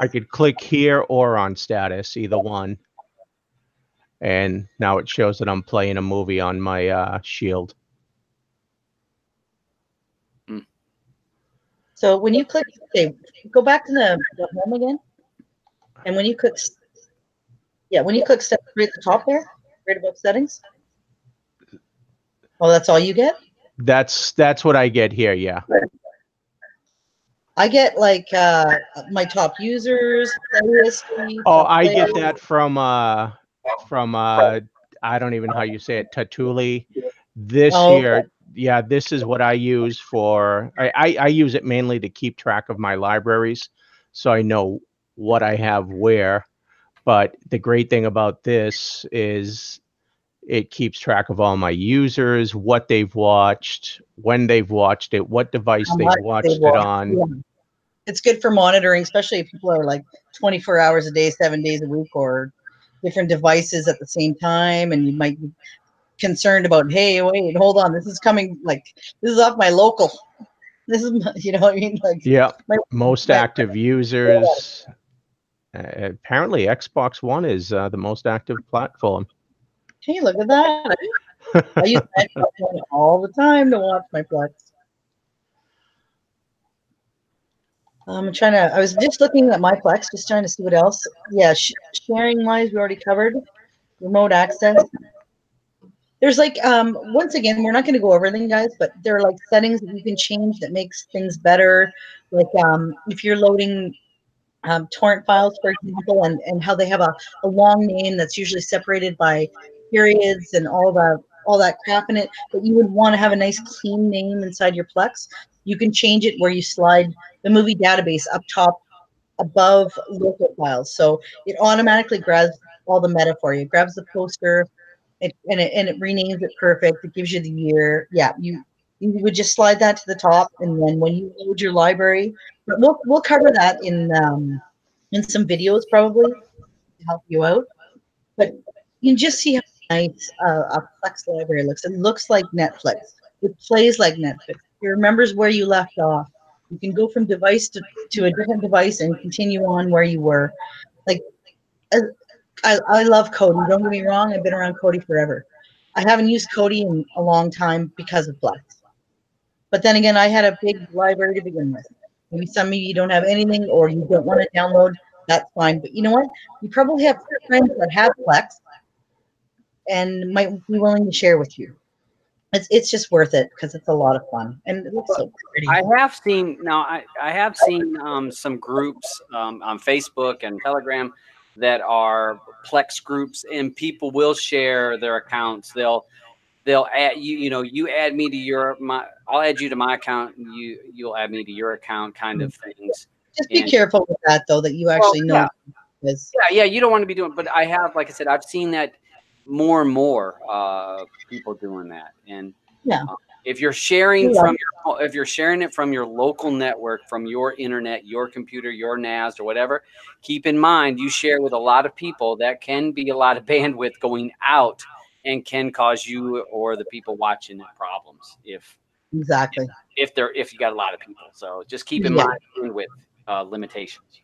could click here or on status, either one. And now it shows that I'm playing a movie on my Shield. So when you click, go back to the home again, and when you click, step right at the top there, right above settings. Oh, that's all you get? That's what I get here, yeah. I get like my top users. I get that from I don't even know how you say it, Tatuli. This here, yeah, this is what I use for. I use it mainly to keep track of my libraries, so I know what I have where. But the great thing about this is it keeps track of all my users, what they've watched, when they've watched it, what device they've watched it on. Yeah. It's good for monitoring, especially if people are like 24 hours a day, 7 days a week, or different devices at the same time, and you might be concerned about, hey, wait, hold on, this is coming, like this is off my local. This is, what I mean? Like, yeah, most active users. Apparently, Xbox One is the most active platform. Hey, look at that! I use Xbox One all the time to watch my Plex. I'm trying to. I was just looking at my Plex, just trying to see what else. Yeah, sharing wise, we already covered. Remote access. There's like, once again, we're not going to go over everything, guys, but there are like settings that you can change that makes things better. Like if you're loading torrent files, for example, and how they have a long name that's usually separated by periods and all that crap in it, but you would want to have a nice clean name inside your Plex. You can change it where you slide the movie database up top above local files. So it automatically grabs all the meta for you. It grabs the poster and it renames it perfect. It gives you the year. Yeah, you would just slide that to the top, and then when you load your library, but we'll cover that in some videos probably to help you out. But you can just see how nice a Plex library looks. It looks like Netflix. It plays like Netflix. It remembers where you left off. You can go from device to a different device and continue on where you were. Like, I love Kodi. Don't get me wrong. I've been around Kodi forever. I haven't used Kodi in a long time because of Plex. But then again, I had a big library to begin with. Maybe some of you don't have anything, or you don't want to download that's fine. But you know what? You probably have friends that have Plex and might be willing to share with you. It's just worth it because it's a lot of fun and it looks so pretty. I have seen I have seen some groups on Facebook and Telegram that are Plex groups, and people will share their accounts. They'll add you. You know, you add me to I'll add you to my account, and you'll add me to your account, kind of things. Just be careful with that, though, that you actually know. Yeah, you don't want to be doing. But I have, like I said, I've seen that more and more people doing that, and yeah. If you're sharing if you're sharing it from your local network, from your internet, your computer, your NAS or whatever, keep in mind you share with a lot of people. That can be a lot of bandwidth going out and can cause you or the people watching it problems if you got a lot of people. So just keep in mind with limitations.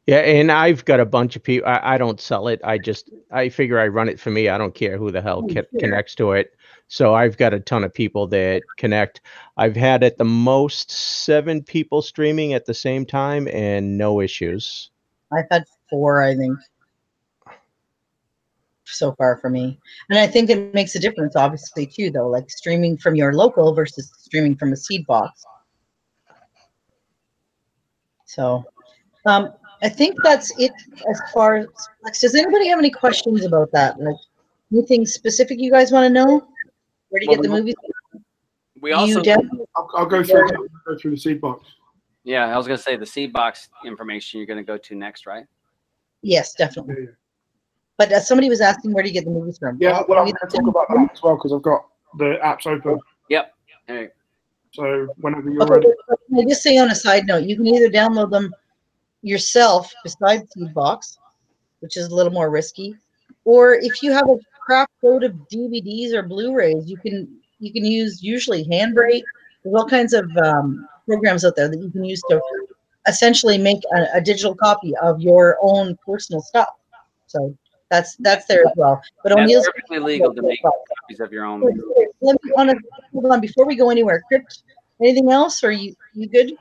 Yeah, and I've got a bunch of people. I don't sell it. I figure I run it for me. I don't care who the hell connects to it. So I've got a ton of people that connect. I've had at the most 7 people streaming at the same time and no issues. I've had 4, I think, so far for me. And I think it makes a difference, obviously, too, though, like streaming from your local versus streaming from a Seedbox. So I think that's it as far as Plex. Does anybody have any questions about that? Like anything specific you guys want to know? Where do you get the movies? We also I'll go through the Seedbox. Yeah, I was going to say the Seedbox information you're going to go to next, right? Yes, definitely. Yeah. But somebody was asking where do you get the movies from? Yeah, well, I'm going to talk about that as well because I've got the apps open. Yep. Hey. So whenever you're ready. Can I just say on a side note, you can either download them yourself besides Seedbox, which is a little more risky, or if you have a crap load of DVDs or Blu-rays, you can use usually Handbrake. There's all kinds of programs out there that you can use to essentially make a digital copy of your own personal stuff. So that's there as well. But it's perfectly legal to make copies of your own. Hold on, before we go anywhere, Crypt, anything else? Or you good?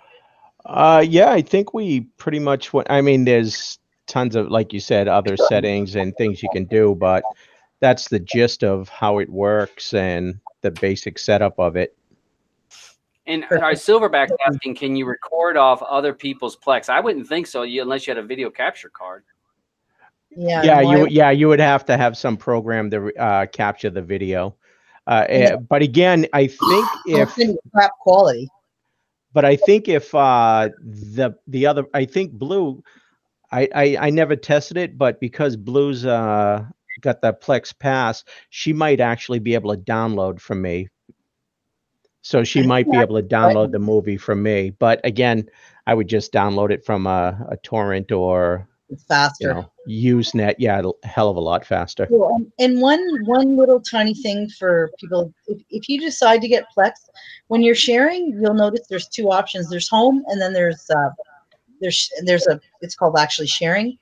Yeah, I think we pretty much went. I mean, there's tons of, like you said, other settings and things you can do, but that's the gist of how it works and the basic setup of it. And our Silverback's asking, can you record off other people's Plex? I wouldn't think so, unless you had a video capture card. Yeah, you would have to have some program to capture the video. But again, I think if crap quality. But I think if the other, I think Blue, I never tested it, but because Blue's got the Plex Pass, she might actually be able to download from me. So she might be able to download the movie from me. But again, I would just download it from a torrent or it's faster. Usenet. Yeah, a hell of a lot faster. Cool. And one little tiny thing for people, if you decide to get Plex, when you're sharing, you'll notice there's 2 options. There's home, and then there's it's called actually sharing.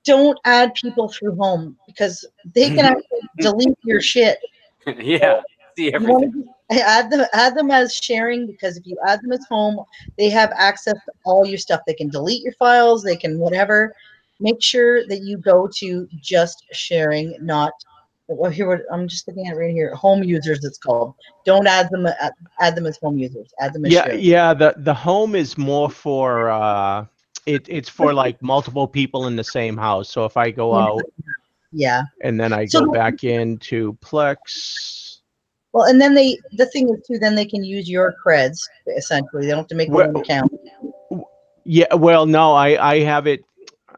Don't add people through home because they can actually delete your shit. Yeah. See everything. Add them as sharing, because if you add them as home, they have access to all your stuff. They can delete your files, they can whatever. Make sure that you go to just sharing, not I'm just looking at it right here. Home users, it's called. Don't add them as home users. Add them as sharing. Yeah. The home is more for it's for like multiple people in the same house. So if I go out, and then I go back into Plex. Well, and then the thing is too, then they can use your creds essentially. They don't have to make their own account. Yeah, well, no, I have it.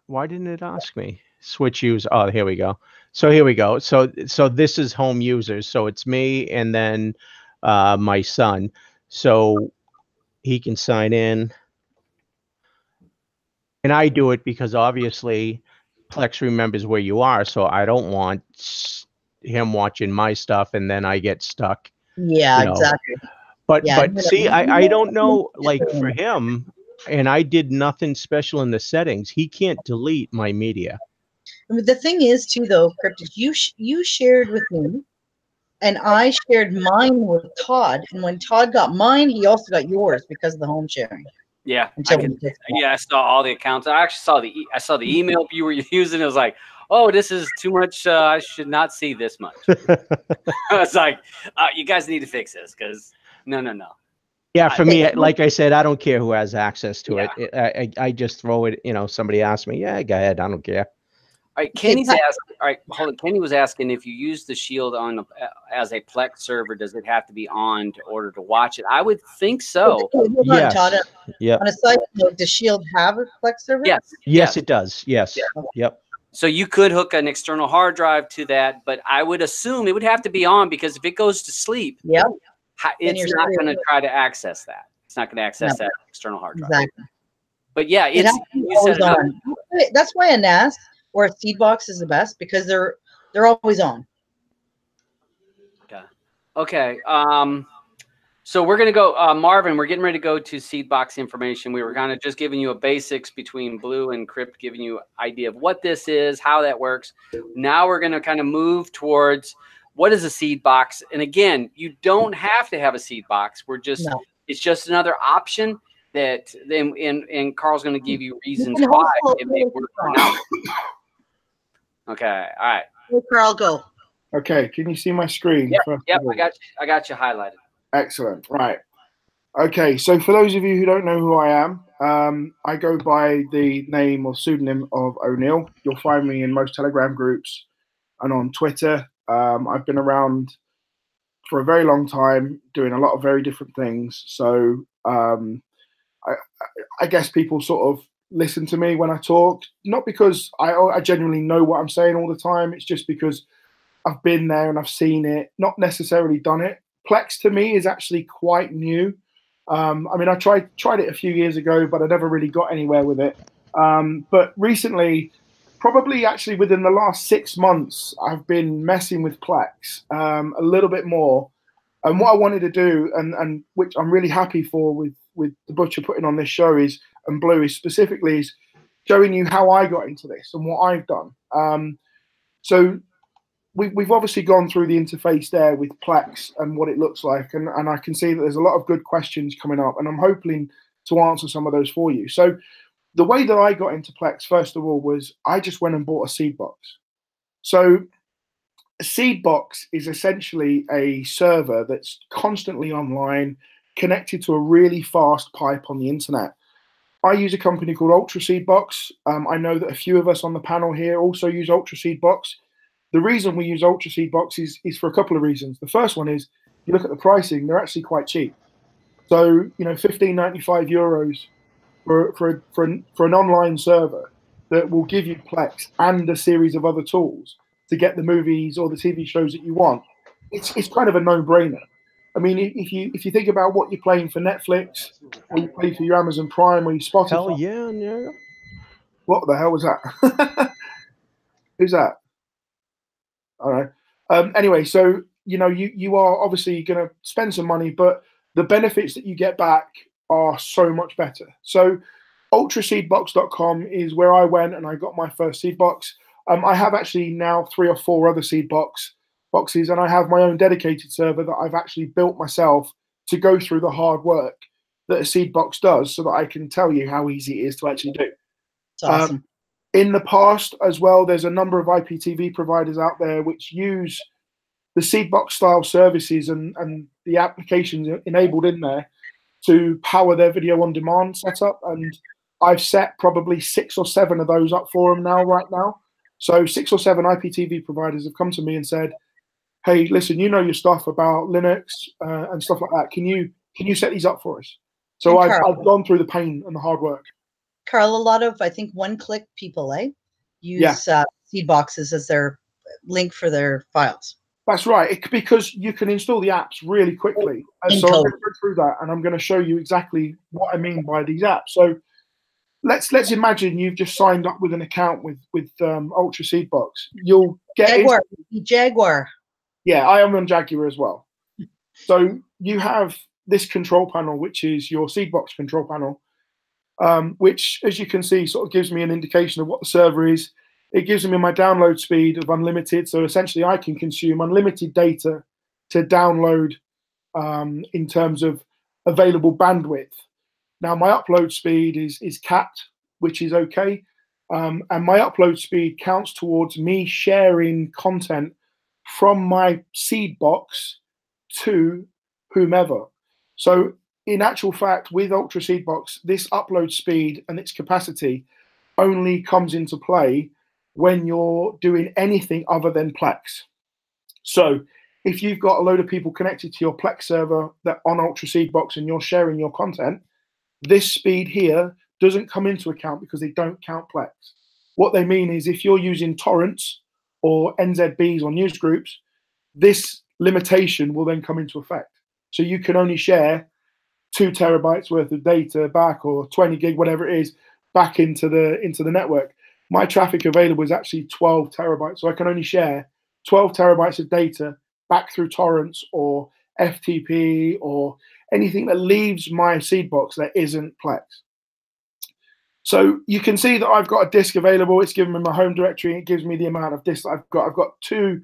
Why didn't it ask me? Switch use. Oh, here we go. So here we go. So this is home users. So it's me and then my son. So he can sign in. And I do it because obviously Plex remembers where you are. So I don't want him watching my stuff and then I get stuck. Yeah, exactly. But see, I don't know, like for him, and I did nothing special in the settings. He can't delete my media. The thing is too, though, Cryptic, you shared with me, and I shared mine with Todd. And when Todd got mine, he also got yours because of the home sharing. Yeah, until we fix that. yeah, I saw all the accounts. I actually saw the email you were using. It was like, oh, this is too much. I should not see this much. I was like, you guys need to fix this because no. Yeah, for me, like I said, I don't care who has access to it. I just throw it. You know, somebody asks me, yeah, go ahead. I don't care. All right, Kenny's asked. All right, hold on. Kenny was asking if you use the Shield as a Plex server, does it have to be on in order to watch it? I would think so. Hold on, Todd. Yeah. On a side note, does Shield have a Plex server? Yes, it does. Yes. Yeah. Yep. So you could hook an external hard drive to that, but I would assume it would have to be on because if it goes to sleep, it's not going to try to access that. It's not going to access that external hard drive. Exactly. But yeah, it's always on. That's why a NAS or a Seedbox is the best because they're always on. Okay. So we're going to go, Marvin, we're getting ready to go to Seedbox information. We were kind of just giving you a basics between Blue and Crypt, giving you an idea of what this is, how that works. Now we're going to kind of move towards what is a Seedbox. And again, you don't have to have a Seedbox. It's just another option that then, and Carl's going to give you reasons why it may work or not. Okay. All right. Hey, Carl, go. Okay. Can you see my screen? Yep. I got you highlighted. Excellent. Right. Okay. So for those of you who don't know who I am, I go by the name or pseudonym of O'Neill. You'll find me in most Telegram groups and on Twitter. I've been around for a very long time doing a lot of very different things. So I guess people sort of listen to me when I talk, not because I genuinely know what I'm saying all the time. It's just because I've been there and I've seen it, not necessarily done it. Plex to me is actually quite new. I mean, I tried it a few years ago, but I never really got anywhere with it. But recently, probably actually within the last 6 months, I've been messing with Plex a little bit more. And what I wanted to do, and which I'm really happy for with DaButcher putting on this show and Blue is specifically is showing you how I got into this and what I've done. So we've obviously gone through the interface there with Plex and what it looks like. And I can see that there's a lot of good questions coming up, and I'm hoping to answer some of those for you. So the way that I got into Plex, first of all, was I just went and bought a Seedbox. So a Seedbox is essentially a server that's constantly online, connected to a really fast pipe on the internet. I use a company called Ultra Seedbox. I know that a few of us on the panel here also use Ultra Seedbox. The reason we use Ultra Seedbox is for a couple of reasons. The first one is you look at the pricing; they're actually quite cheap. So €15.95 for an online server that will give you Plex and a series of other tools to get the movies or the TV shows that you want. It's kind of a no-brainer. I mean, if you think about what you're playing for Netflix, or you play for your Amazon Prime or your Spotify. Hell yeah. What the hell was that? Who's that? All right. Anyway, so you are obviously going to spend some money, but the benefits that you get back are so much better. So ultraseedbox.com is where I went and I got my first Seedbox. I have actually now 3 or 4 other Seedboxes, and I have my own dedicated server that I've actually built myself to go through the hard work that a Seedbox does, so that I can tell you how easy it is to actually do. It's awesome. In the past as well, there's a number of IPTV providers out there which use the Seedbox style services and the applications enabled in there to power their video on demand setup. And I've set probably 6 or 7 of those up for them right now. So 6 or 7 IPTV providers have come to me and said, hey, listen, you know your stuff about Linux and stuff like that. Can you set these up for us? So I've gone through the pain and the hard work. Carl, a lot of, I think, one-click people, use Seedboxes as their link for their files. That's right, because you can install the apps really quickly. And so I'm going to go through that, and I'm going to show you exactly what I mean by these apps. So let's imagine you've just signed up with an account with Ultra Seedbox. You'll get Jaguar. Yeah, I am on Jaguar as well. So you have this control panel, which is your Seedbox control panel, which, as you can see, sort of gives me an indication of what the server is. It gives me my download speed of unlimited. So essentially, I can consume unlimited data to download in terms of available bandwidth. Now my upload speed is capped, which is okay. And my upload speed counts towards me sharing content from my Seedbox to whomever. So in actual fact, with Ultra Seedbox, this upload speed and its capacity only comes into play when you're doing anything other than Plex. So if you've got a load of people connected to your Plex server that on Ultra Seedbox and you're sharing your content, this speed here doesn't come into account because they don't count Plex. What they mean is if you're using torrents or NZBs or news groups, this limitation will then come into effect. So you can only share 2 terabytes worth of data back, or 20 gig, whatever it is, back into the network. My traffic available is actually 12 terabytes. So I can only share 12 terabytes of data back through torrents or FTP or anything that leaves my Seedbox that isn't Plex. So you can see that I've got a disk available. It's given me my home directory. It gives me the amount of disk that I've got. I've got two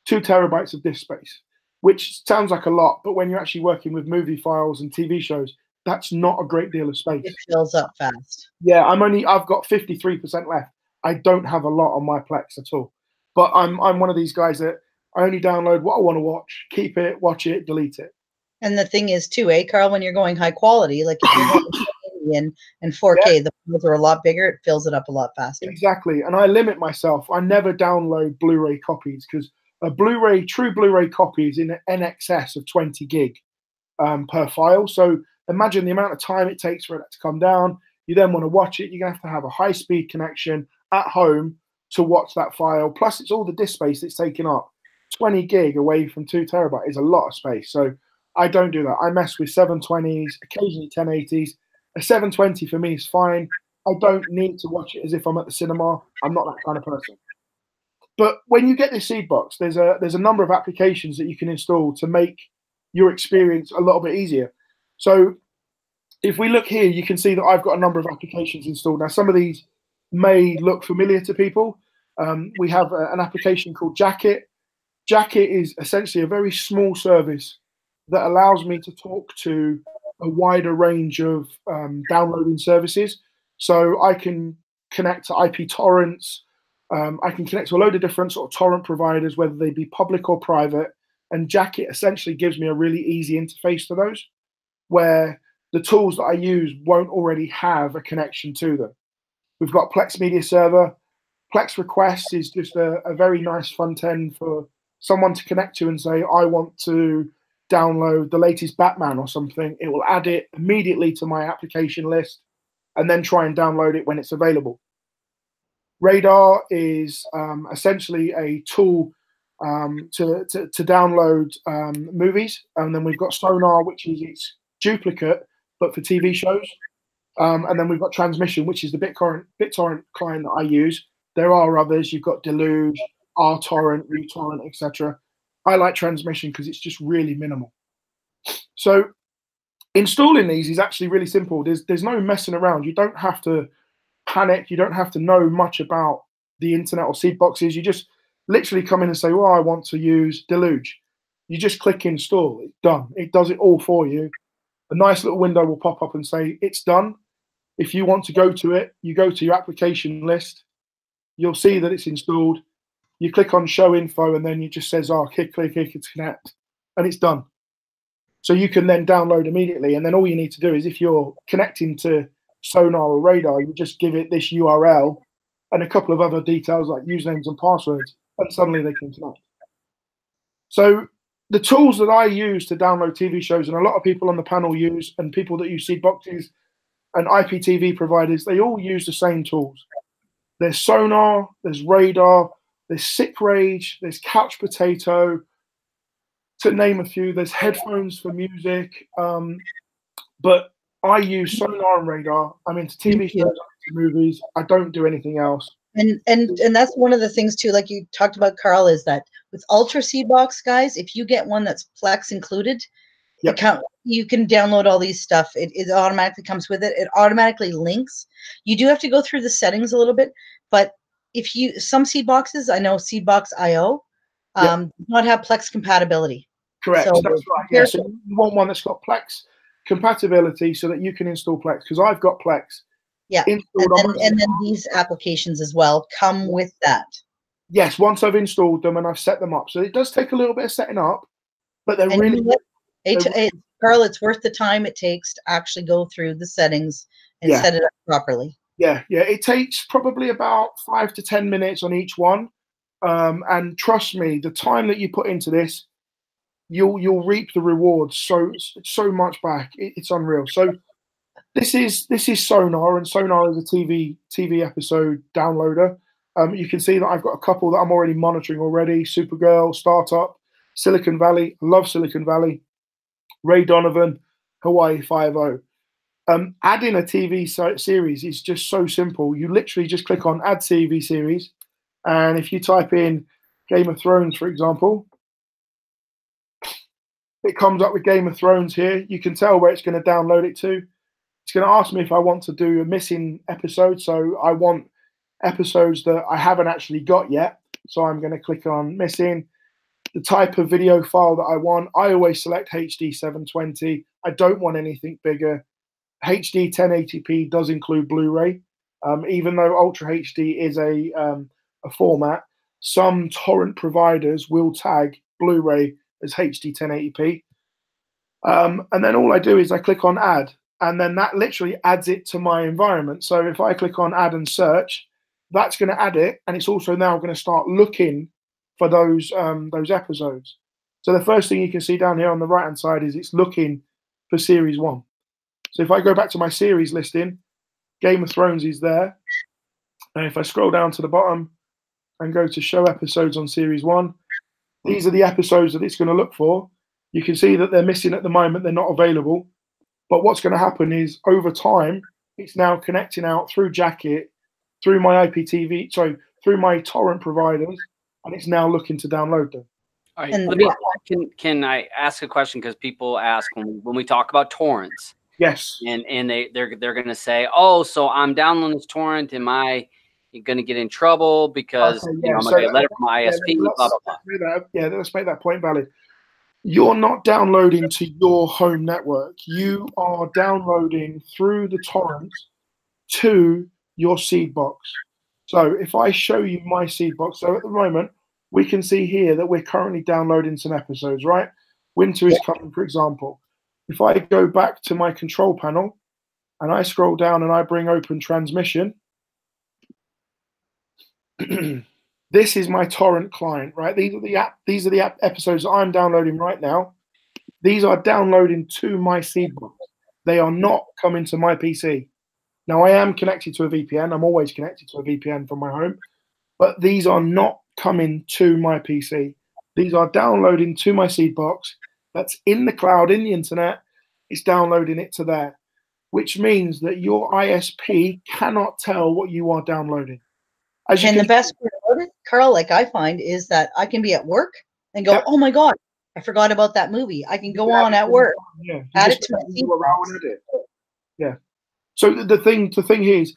terabytes of disk space, which sounds like a lot, but when you're actually working with movie files and TV shows, that's not a great deal of space. It fills up fast. Yeah, I've got 53% left. I don't have a lot on my Plex at all. But I'm one of these guys that I only download what I want to watch, keep it, watch it, delete it. And the thing is too, Carl, when you're going high quality, like if you're going and 4K, yeah, the files are a lot bigger, it fills it up a lot faster. Exactly. And I limit myself. I never download Blu-ray copies because a true Blu-ray copy is in excess of 20 gig per file. So imagine the amount of time it takes for it to come down. You then want to watch it. You're going to have a high-speed connection at home to watch that file. Plus, it's all the disk space it's taken up. 20 gig away from 2 terabyte is a lot of space. So I don't do that. I mess with 720s, occasionally 1080s. A 720 for me is fine. I don't need to watch it as if I'm at the cinema. I'm not that kind of person. But when you get this Seedbox, there's a number of applications that you can install to make your experience a little bit easier. So if we look here, you can see that I've got a number of applications installed. Now, some of these may look familiar to people. We have an application called Jacket. Jacket is essentially a very small service that allows me to talk to a wider range of downloading services. So I can connect to IP torrents. I can connect to a load of different sort of torrent providers, whether they be public or private. And Jacket essentially gives me a really easy interface to those, where the tools that I use won't already have a connection to them. We've got Plex Media Server. Plex Requests is just a very nice front end for someone to connect to and say, I want to download the latest Batman or something. It will add it immediately to my application list and then try and download it when it's available. Radar is essentially a tool to download movies. And then we've got Sonar, which is its duplicate, but for TV shows. And then we've got Transmission, which is the BitTorrent client that I use. There are others. You've got Deluge, rTorrent, uTorrent, etc. I like Transmission because it's just really minimal. So installing these is actually really simple. There's no messing around. You don't have to panic. You don't have to know much about the internet or Seedboxes. You just literally come in and say, well, I want to use Deluge. You just click install. It's done. It does it all for you. A nice little window will pop up and say, it's done. If you want to go to it, you go to your application list. You'll see that it's installed. You click on show info and then it just says, oh, click to connect, and it's done. So you can then download immediately. And then all you need to do is, if you're connecting to Sonar or Radar, you just give it this URL and a couple of other details like usernames and passwords, and suddenly they can connect. So the tools that I use to download TV shows, and a lot of people on the panel use, and people that use Seedboxes and IPTV providers, they all use the same tools. There's Sonar, there's Radar, there's Sick Rage, there's Couch Potato, to name a few. There's headphones for music, but I use Sonar and Radar. I'm into TV shows, I'm into movies. I don't do anything else. And that's one of the things too, like you talked about, Carl, is that with Ultra Seedbox, guys, if you get one that's Plex included, yep, you can download all these stuff. It automatically comes with it. It automatically links. You do have to go through the settings a little bit, but if you, some Seedboxes, I know Seedbox.io, yep, do not have Plex compatibility. Correct. So, that's right. Yeah. So you want one that's got Plex compatibility so that you can install Plex, because I've got Plex. Yeah, and then these applications as well come with that. Yes, once I've installed them and I've set them up. So it does take a little bit of setting up, but they're really... Carl, it's worth the time it takes to actually go through the settings and set it up properly. Yeah, it takes probably about 5 to 10 minutes on each one. And trust me, the time that you put into this, you'll reap the rewards so much back. It's unreal. So this is Sonar, and Sonar is a TV episode downloader. You can see that I've got a couple that I'm already monitoring already. Supergirl, Startup, Silicon Valley. I love Silicon Valley. Ray Donovan, Hawaii Five-0. Adding a TV series is just so simple. You literally just click on Add TV Series, and if you type in Game of Thrones, for example, it comes up with Game of Thrones here. You can tell where it's going to download it to. It's going to ask me if I want to do a missing episode, so I want episodes that I haven't actually got yet. So I'm going to click on Missing. The type of video file that I want, I always select HD 720. I don't want anything bigger. HD 1080p does include Blu-ray. Even though Ultra HD is a format, some torrent providers will tag Blu-ray as HD 1080p. And then all I do is I click on Add, and then that literally adds it to my environment. So if I click on Add and Search, that's going to add it, and it's also now going to start looking for those episodes. So the first thing you can see down here on the right hand side is it's looking for series 1. So if I go back to my series listing, Game of Thrones is there, and if I scroll down to the bottom and go to show episodes on series 1, these are the episodes that it's going to look for. You can see that they're missing at the moment, they're not available, but what's going to happen is over time it's now connecting out through Jacket, through my IPTV, through my torrent providers, and it's now looking to download them. All right, can I ask a question? Because people ask when we talk about torrents. Yes. And they're going to say, oh, so I'm downloading this torrent. Am I going to get in trouble because I'm going to get a letter from my ISP? Blah, blah, blah. Let's make that point valid. You're not downloading to your home network. You are downloading through the torrents to your Seedbox. So if I show you my Seedbox, so at the moment, we can see here that we're currently downloading some episodes, right? Winter is coming, for example. If I go back to my control panel and I scroll down and I bring open transmission, this is my torrent client, right? These are the episodes that I'm downloading right now. These are downloading to my Seedbox. They are not coming to my PC. Now, I am connected to a VPN. I'm always connected to a VPN from my home, but these are not coming to my PC. These are downloading to my Seedbox. That's in the cloud, in the internet. It's downloading it to there, which means that your ISP cannot tell what you are downloading. And the best part about it, Carl, like I find, is that I can be at work and go, oh my God, I forgot about that movie. I can go on at work, add it to my Seedbox. Yeah. So the thing here is,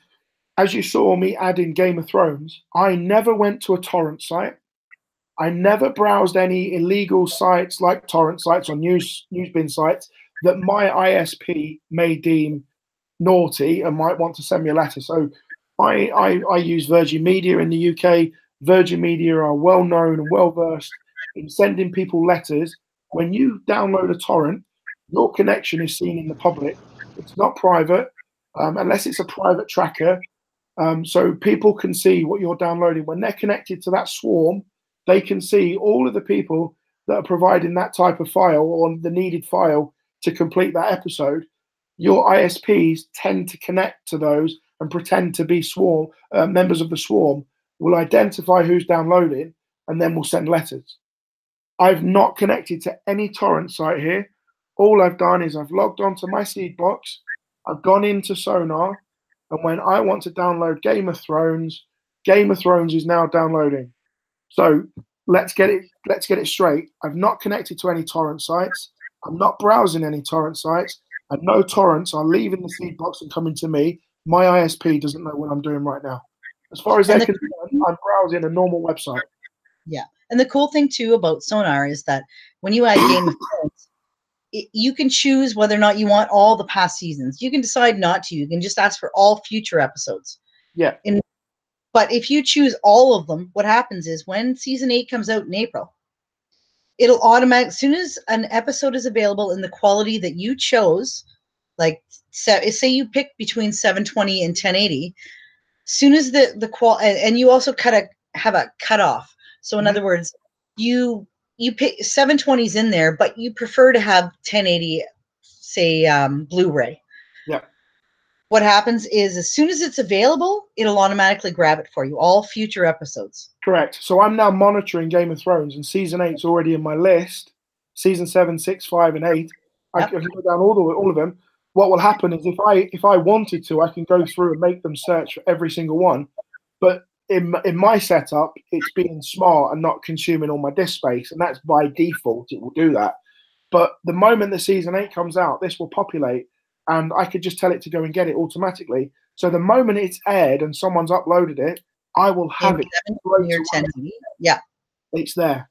as you saw me adding Game of Thrones, I never went to a torrent site. I never browsed any illegal sites like torrent sites or newsbin sites that my ISP may deem naughty and might want to send me a letter. So I use Virgin Media in the UK. Virgin Media are well known and well versed in sending people letters. When you download a torrent, your connection is seen in the public. It's not private, unless it's a private tracker. So people can see what you're downloading. When they're connected to that swarm, they can see all of the people that are providing that type of file or the needed file to complete that episode. Your ISPs tend to connect to those and pretend to be swarm members of the swarm, will identify who's downloading, and then will send letters. I've not connected to any torrent site here. All I've done is I've logged onto my Seedbox, I've gone into Sonar, and when I want to download Game of Thrones is now downloading. So let's get it straight. I've not connected to any torrent sites. I'm not browsing any torrent sites, and no torrents are leaving the Seedbox and coming to me. My ISP doesn't know what I'm doing right now. As far as they're concerned, I'm browsing a normal website. Yeah. And the cool thing too about Sonar is that when you add Game of Thrones, you can choose whether or not you want all the past seasons. You can decide not to. You can just ask for all future episodes. Yeah. But if you choose all of them, what happens is when season 8 comes out in April, it'll automatically, as soon as an episode is available in the quality that you chose, like say you pick between 720 and 1080, soon as the and you also have a cutoff. So in other words, you pick 720s in there, but you prefer to have 1080, say Blu-ray. Yeah. What happens is as soon as it's available, it'll automatically grab it for you, all future episodes. Correct. So I'm now monitoring Game of Thrones, and season 8's already in my list. Season 7, 6, 5, and 8. I can go down all of them. What will happen is if I wanted to, I can go through and make them search for every single one. But in my setup, it's being smart and not consuming all my disk space, and that's by default. It will do that. But the moment the season 8 comes out, this will populate, and I could just tell it to go and get it automatically. So the moment it's aired and someone's uploaded it, I will have it. Yeah, it's there.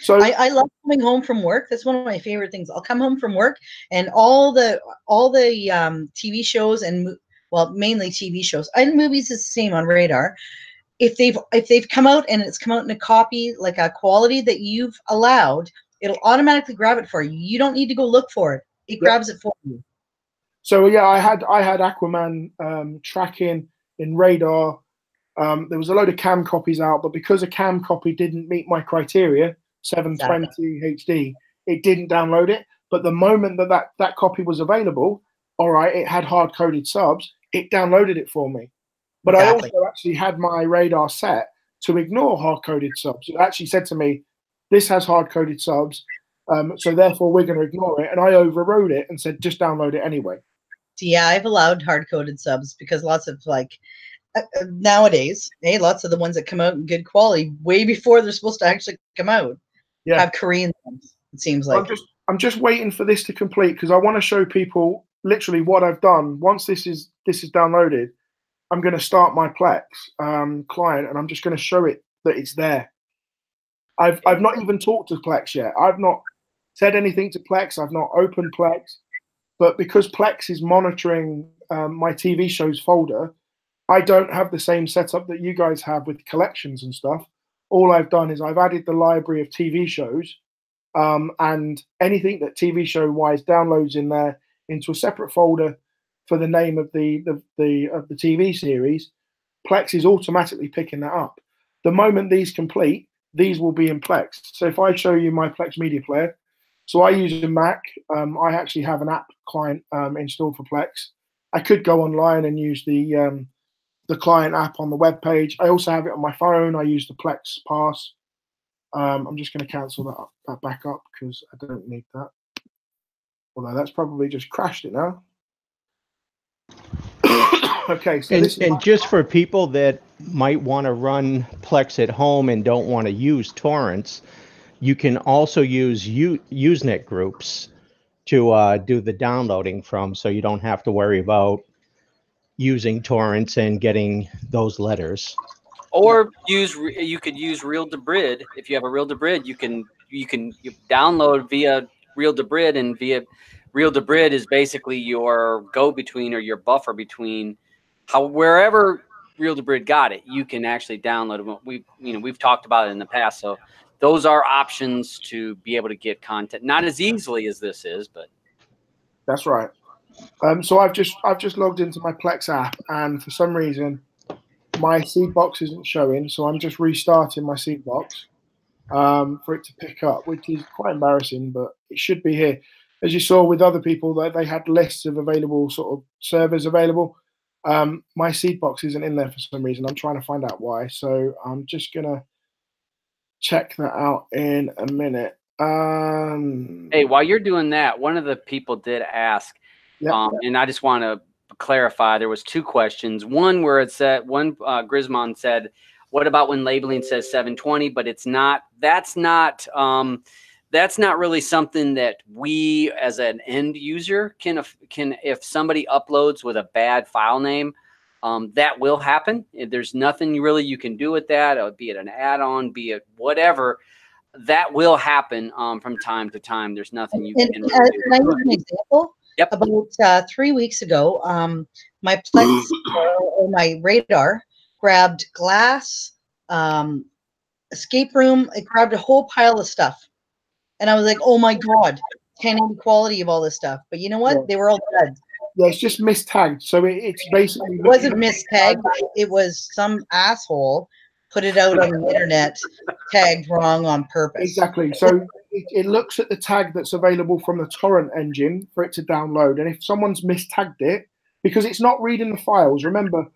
So I love coming home from work. That's one of my favorite things. I'll come home from work, and all the TV shows and mainly TV shows and movies is the same on Radar. If they've come out and it's come out in a copy, like a quality that you've allowed, it'll automatically grab it for you. You don't need to go look for it. It grabs it for you. So yeah, I had Aquaman tracking in Radar. There was a load of cam copies out, but because a cam copy didn't meet my criteria, 720 HD, it didn't download it. But the moment that copy was available, all right, it had hard-coded subs, it downloaded it for me. But I also actually had my Radar set to ignore hard-coded subs. It actually said to me, this has hard-coded subs, so therefore we're going to ignore it. And I overrode it and said, just download it anyway. Yeah, I've allowed hard-coded subs because lots of nowadays, lots of the ones that come out in good quality way before they're supposed to actually come out have Korean ones, it seems like. I'm just waiting for this to complete because I want to show people literally what I've done. Once this is downloaded, I'm going to start my Plex client, and I'm just going to show it that it's there. I've not even talked to Plex yet. I've not said anything to Plex. I've not opened Plex, but because Plex is monitoring my TV shows folder, I don't have the same setup that you guys have with collections and stuff. All I've done is I've added the library of TV shows, and anything that TV show wise downloads in there into a separate folder for the name of the TV series. Plex is automatically picking that up. The moment these complete, these will be in Plex. So if I show you my Plex media player, so I use a Mac. I actually have an app client installed for Plex. I could go online and use the client app on the web page. I also have it on my phone. I use the Plex Pass. I'm just going to cancel that back up because I don't need that. Although that's probably just crashed it now. Okay, so and just for people that might want to run Plex at home and don't want to use torrents, you can also use Usenet groups to do the downloading from, so you don't have to worry about using torrents and getting those letters. Or you could use Real Debrid. If you have a Real Debrid, you can download via Real Debrid, and via Real Debrid is basically your go-between or your buffer between wherever Real Debrid got it. You can actually download it. We've talked about it in the past, so those are options to be able to get content, not as easily as this is, but that's right. So I've just logged into my Plex app, and for some reason my Seedbox isn't showing, so I'm just restarting my Seedbox for it to pick up, which is quite embarrassing, but it should be here. As you saw with other people, that they had lists of available sort of servers available. My Seedbox isn't in there for some reason. I'm trying to find out why, so I'm just gonna check that out in a minute. Hey, while you're doing that, one of the people did ask, and I just want to clarify. There was two questions. One where it said, Grismon said, "What about when labeling says 720?" But it's not. That's not really something that we as an end user can. If somebody uploads with a bad file name, that will happen. There's nothing really you can do with that, be it an add-on, be it whatever. that will happen from time to time. There's nothing you can really do. Can I give an example? Yep. About 3 weeks ago, my Plex or my radar grabbed glass, escape room. It grabbed a whole pile of stuff. And I was like, oh my God, 1080 quality of all this stuff. But you know what? Yeah. They were all dead. Yeah, it's just mistagged. So it's basically... It wasn't mistagged. It was some asshole put it out on the internet, tagged wrong on purpose. Exactly. So it looks at the tag that's available from the torrent engine for it to download. And if someone's mistagged it, because it's not reading the files, remember,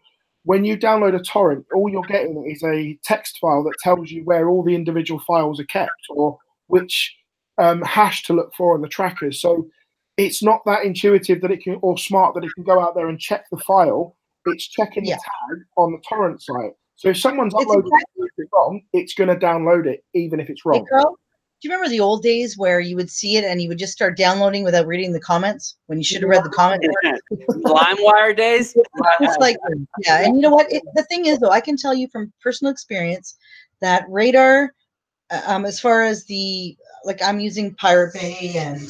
when you download a torrent, all you're getting is a text file that tells you where all the individual files are kept or which hash to look for on the trackers. So it's not that intuitive that it can, or smart that it can go out there and check the file. It's checking the tag on the torrent site. So if someone's uploaded it wrong, it's going to download it, even if it's wrong. Hey, Carl, do you remember the old days where you would see it and you would just start downloading without reading the comments when you should have read the comments? LimeWire days? It's like, yeah. And you know what? The thing is, though, I can tell you from personal experience that radar, as far as like I'm using Pirate Bay and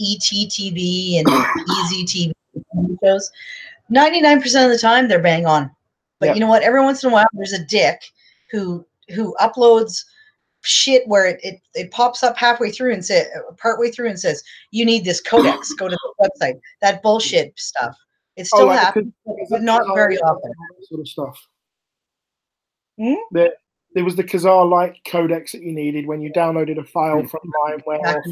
ETTV and Easy TV shows, 99% of the time they're bang on. But you know what? Every once in a while, there's a dick who uploads shit where it pops up halfway through and partway through and says, "You need this codex. Go to the website." That bullshit stuff. It still happens, but not very often. Sort of stuff. Hmm? There was the Kazaa Lite codex that you needed when you downloaded a file from LimeWire.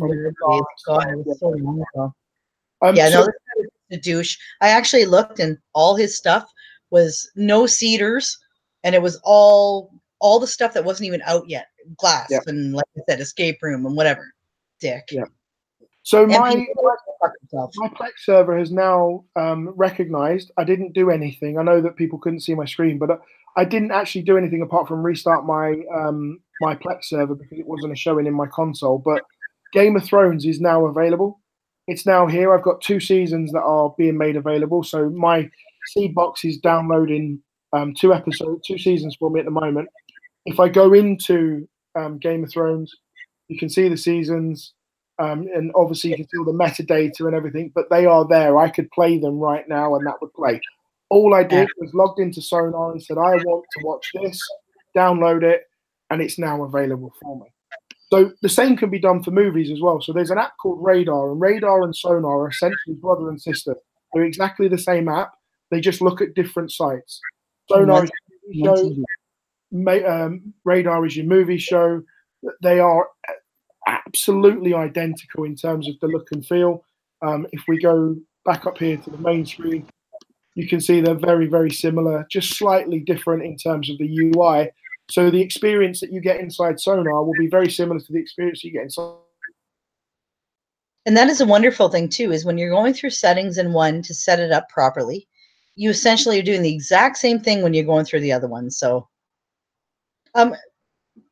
The douche. I actually looked, and all his stuff was no seeders, and it was all the stuff that wasn't even out yet. Glass and, like I said, escape room and whatever. Dick. Yeah. So my Plex server has now recognized I didn't do anything. I know that people couldn't see my screen, but I didn't actually do anything apart from restart my my Plex server because it wasn't showing in my console. But Game of Thrones is now available. It's now here. I've got 2 seasons that are being made available. So my Seedbox is downloading 2 seasons for me at the moment. If I go into Game of Thrones, you can see the seasons, and obviously you can see all the metadata and everything, but they are there. I could play them right now and that would play. All I did was logged into Sonar and said, I want to watch this, download it, and it's now available for me. So the same can be done for movies as well. So there's an app called Radar, and Radar and Sonar are essentially brother and sister. They're exactly the same app. They just look at different sites. Sonar is your TV show. Radar is your movie show. They are absolutely identical in terms of the look and feel. If we go back up here to the main screen, you can see they're very, very similar, just slightly different in terms of the UI. So the experience that you get inside Sonar will be very similar to the experience you get inside. And that is a wonderful thing too, is when you're going through settings in one to set it up properly, you essentially are doing the exact same thing when you're going through the other one. So,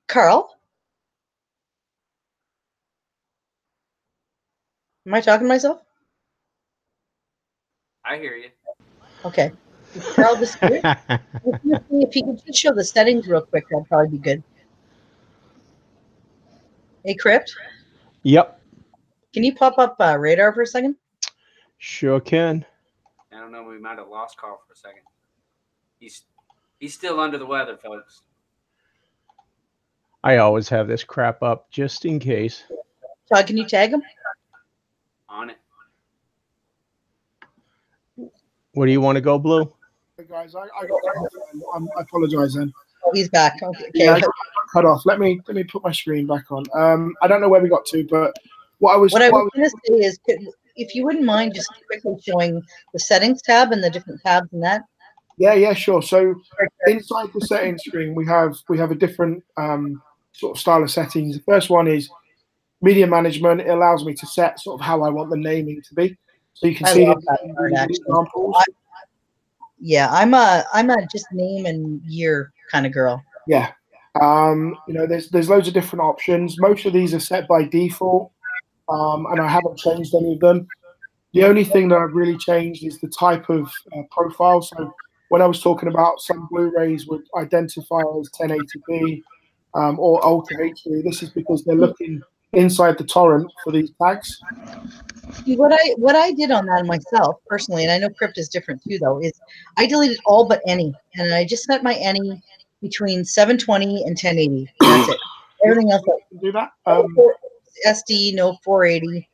Carl, am I talking to myself? I hear you. Okay. Carl, if you could just show the settings real quick, that'd probably be good. Hey, Crypt? Yep. Can you pop up Radar for a second? Sure can. I don't know. We might have lost Carl for a second. He's still under the weather, folks. I always have this crap up just in case. Todd, can you tag him? On it. Where do you want to go, Blue? Hey guys, I apologize then. Oh, he's back. Okay. Yeah, I got cut off. Let me put my screen back on. I don't know where we got to, but what I was going to say is, if you wouldn't mind just quickly showing the settings tab and the different tabs in that. Yeah, sure. So inside the settings screen, we have a different sort of style of settings. The first one is media management. It allows me to set sort of how I want the naming to be. So you can see examples. Yeah, I'm a just name and year kind of girl. Yeah. You know, there's loads of different options. Most of these are set by default, and I haven't changed any of them. The only thing that I've really changed is the type of profile. So when I was talking about some Blu-rays would identify as 1080p, or Ultra HD. This is because they're looking inside the torrent for these tags. See, what I did on that myself personally, and I know Crypt is different too, though, is I deleted all but any, and I just set my any between 720 and 1080. That's it. Everything else, do that. SD, no 480.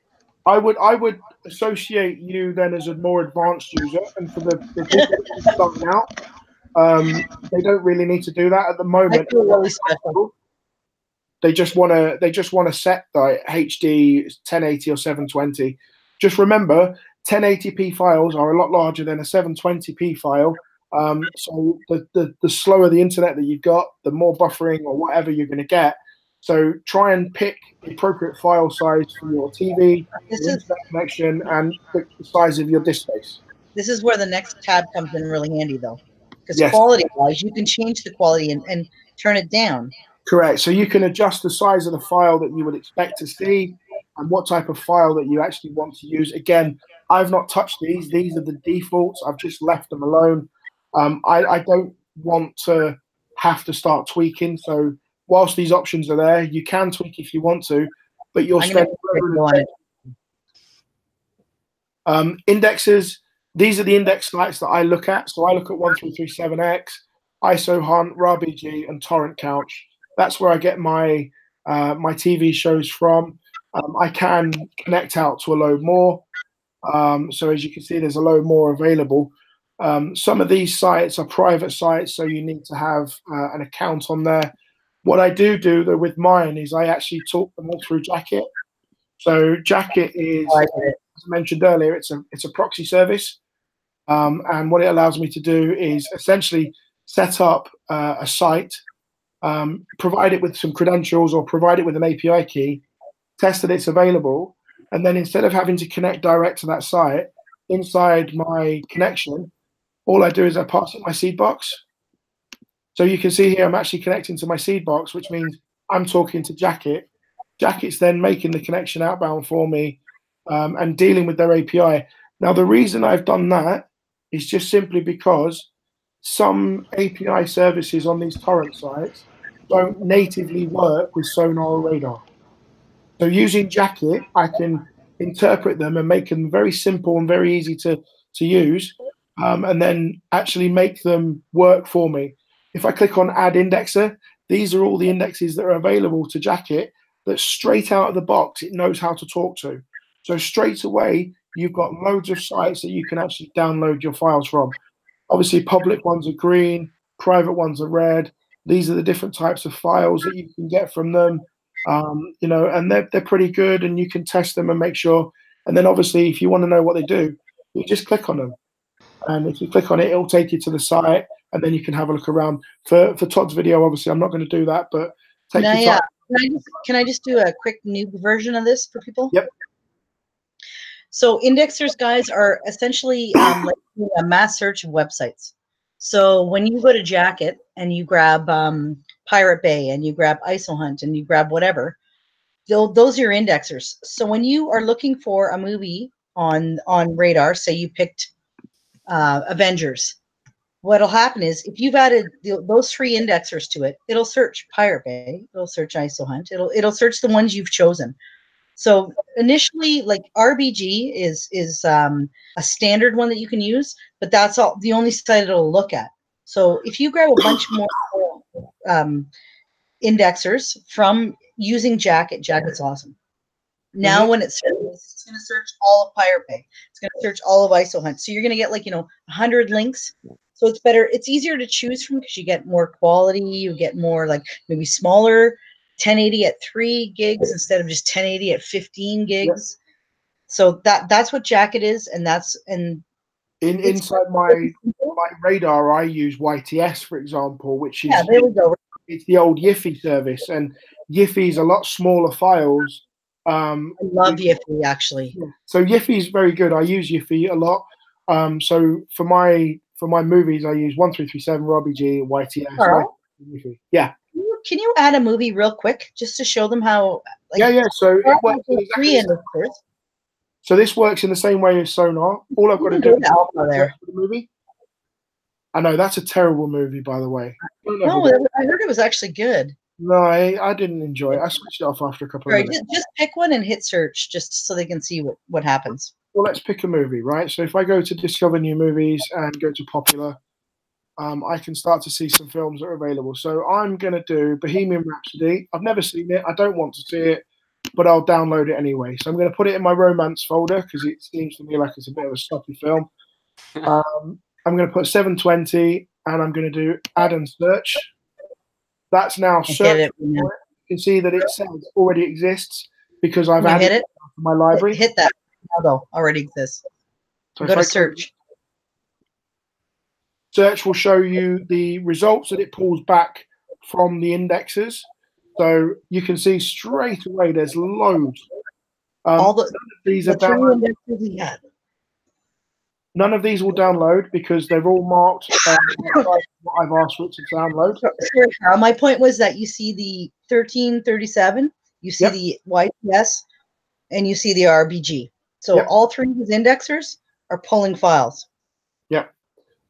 I would associate you then as a more advanced user, and for the people starting out, they don't really need to do that at the moment. I feel really special. They just want to set like HD 1080 or 720. Just remember, 1080p files are a lot larger than a 720p file. So the slower the internet that you've got, the more buffering or whatever you're going to get. So try and pick the appropriate file size for your TV, your internet connection, and the size of your disk space. This is where the next tab comes in really handy, though, because quality-wise, you can change the quality and turn it down. Correct. So you can adjust the size of the file that you would expect to see and what type of file that you actually want to use. Again, I've not touched these. These are the defaults. I've just left them alone. I don't want to have to start tweaking. So whilst these options are there, you can tweak if you want to, but you'll spend indexes. These are the index sites that I look at. So I look at 1337X, ISO Hunt, RARBG, and Torrent Couch. That's where I get my my TV shows from. I can connect out to a load more. So as you can see, there's a load more available. Some of these sites are private sites, so you need to have an account on there. What I do though with mine is I actually talk them all through Jacket. So Jacket is, as I mentioned earlier, it's a proxy service, and what it allows me to do is essentially set up a site, provide it with some credentials or provide it with an API key, test that it's available, and then instead of having to connect direct to that site, inside my connection, all I do is I pass it my Seedbox. So you can see here I'm actually connecting to my Seedbox, which means I'm talking to Jacket. Jacket's then making the connection outbound for me and dealing with their API. Now, the reason I've done that is just simply because some API services on these torrent sites don't natively work with Sonar or Radar. So using Jacket, I can interpret them and make them very simple and very easy to use, and then actually make them work for me. If I click on Add Indexer, these are all the indexes that are available to Jacket that straight out of the box it knows how to talk to. So straight away, you've got loads of sites that you can actually download your files from. Obviously, public ones are green, private ones are red. These are the different types of files that you can get from them. You know, and they're pretty good, and you can test them and make sure. And then obviously, if you want to know what they do, you just click on them. And if you click on it, it'll take you to the site, and then you can have a look around. For Todd's video, obviously, I'm not going to do that, but take your time. Can I just do a quick noob version of this for people? Yep. So indexers, guys, are essentially like a mass search of websites. So when you go to Jacket and you grab Pirate Bay and you grab ISO Hunt and you grab whatever, those are your indexers. So when you are looking for a movie on Radar, say you picked Avengers, what'll happen is if you've added those three indexers to it, it'll search Pirate Bay, it'll search ISO Hunt, it'll search the ones you've chosen. So initially, like RBG is a standard one that you can use, but that's all the only site it'll look at. So if you grab a bunch more indexers from using Jacket, Jacket's awesome. Now when it's going to search all of Pirate Bay, it's going to search all of ISO Hunt. So you're going to get like 100 links. So it's better. It's easier to choose from because you get more quality. You get more like maybe smaller. 1080 at 3 gigs instead of just 1080 at 15 gigs. Yep. So that's what Jacket is, and inside my Radar, I use YTS, for example, which is there we go. It's the old Yiffy service, and Yiffy's a lot smaller files. I love Yiffy actually. Yeah. So Yiffy is very good. I use Yiffy a lot. So for my movies, I use 1337, RBG, YTS. Carl? Yiffy. Yeah. Can you add a movie real quick just to show them how? Yeah. So it works exactly. So this works in the same way as Sonar. All I've got to do is the movie. I know that's a terrible movie, by the way. No, I heard it was actually good. No, I didn't enjoy it. I switched it off after a couple of minutes. Just pick one and hit search, just so they can see what happens. Well, let's pick a movie, right? So if I go to Discover New Movies and go to Popular, I can start to see some films that are available. So I'm going to do Bohemian Rhapsody. I've never seen it. I don't want to see it, but I'll download it anyway. So I'm going to put it in my romance folder because it seems to me like it's a bit of a sloppy film. I'm going to put 720 and I'm going to do add and search. That's now search. You can see that it says already exists because I've added it to my library. Hit that. Although already exists. So go to search. Search will show you the results that it pulls back from the indexes. So you can see straight away there's loads. All these are downloaded. None of these will download because they're all marked what I've asked for it to download. Sure, Carl. My point was that you see the 1337, you see the YTS, and you see the RBG. So all three of these indexers are pulling files. Yep.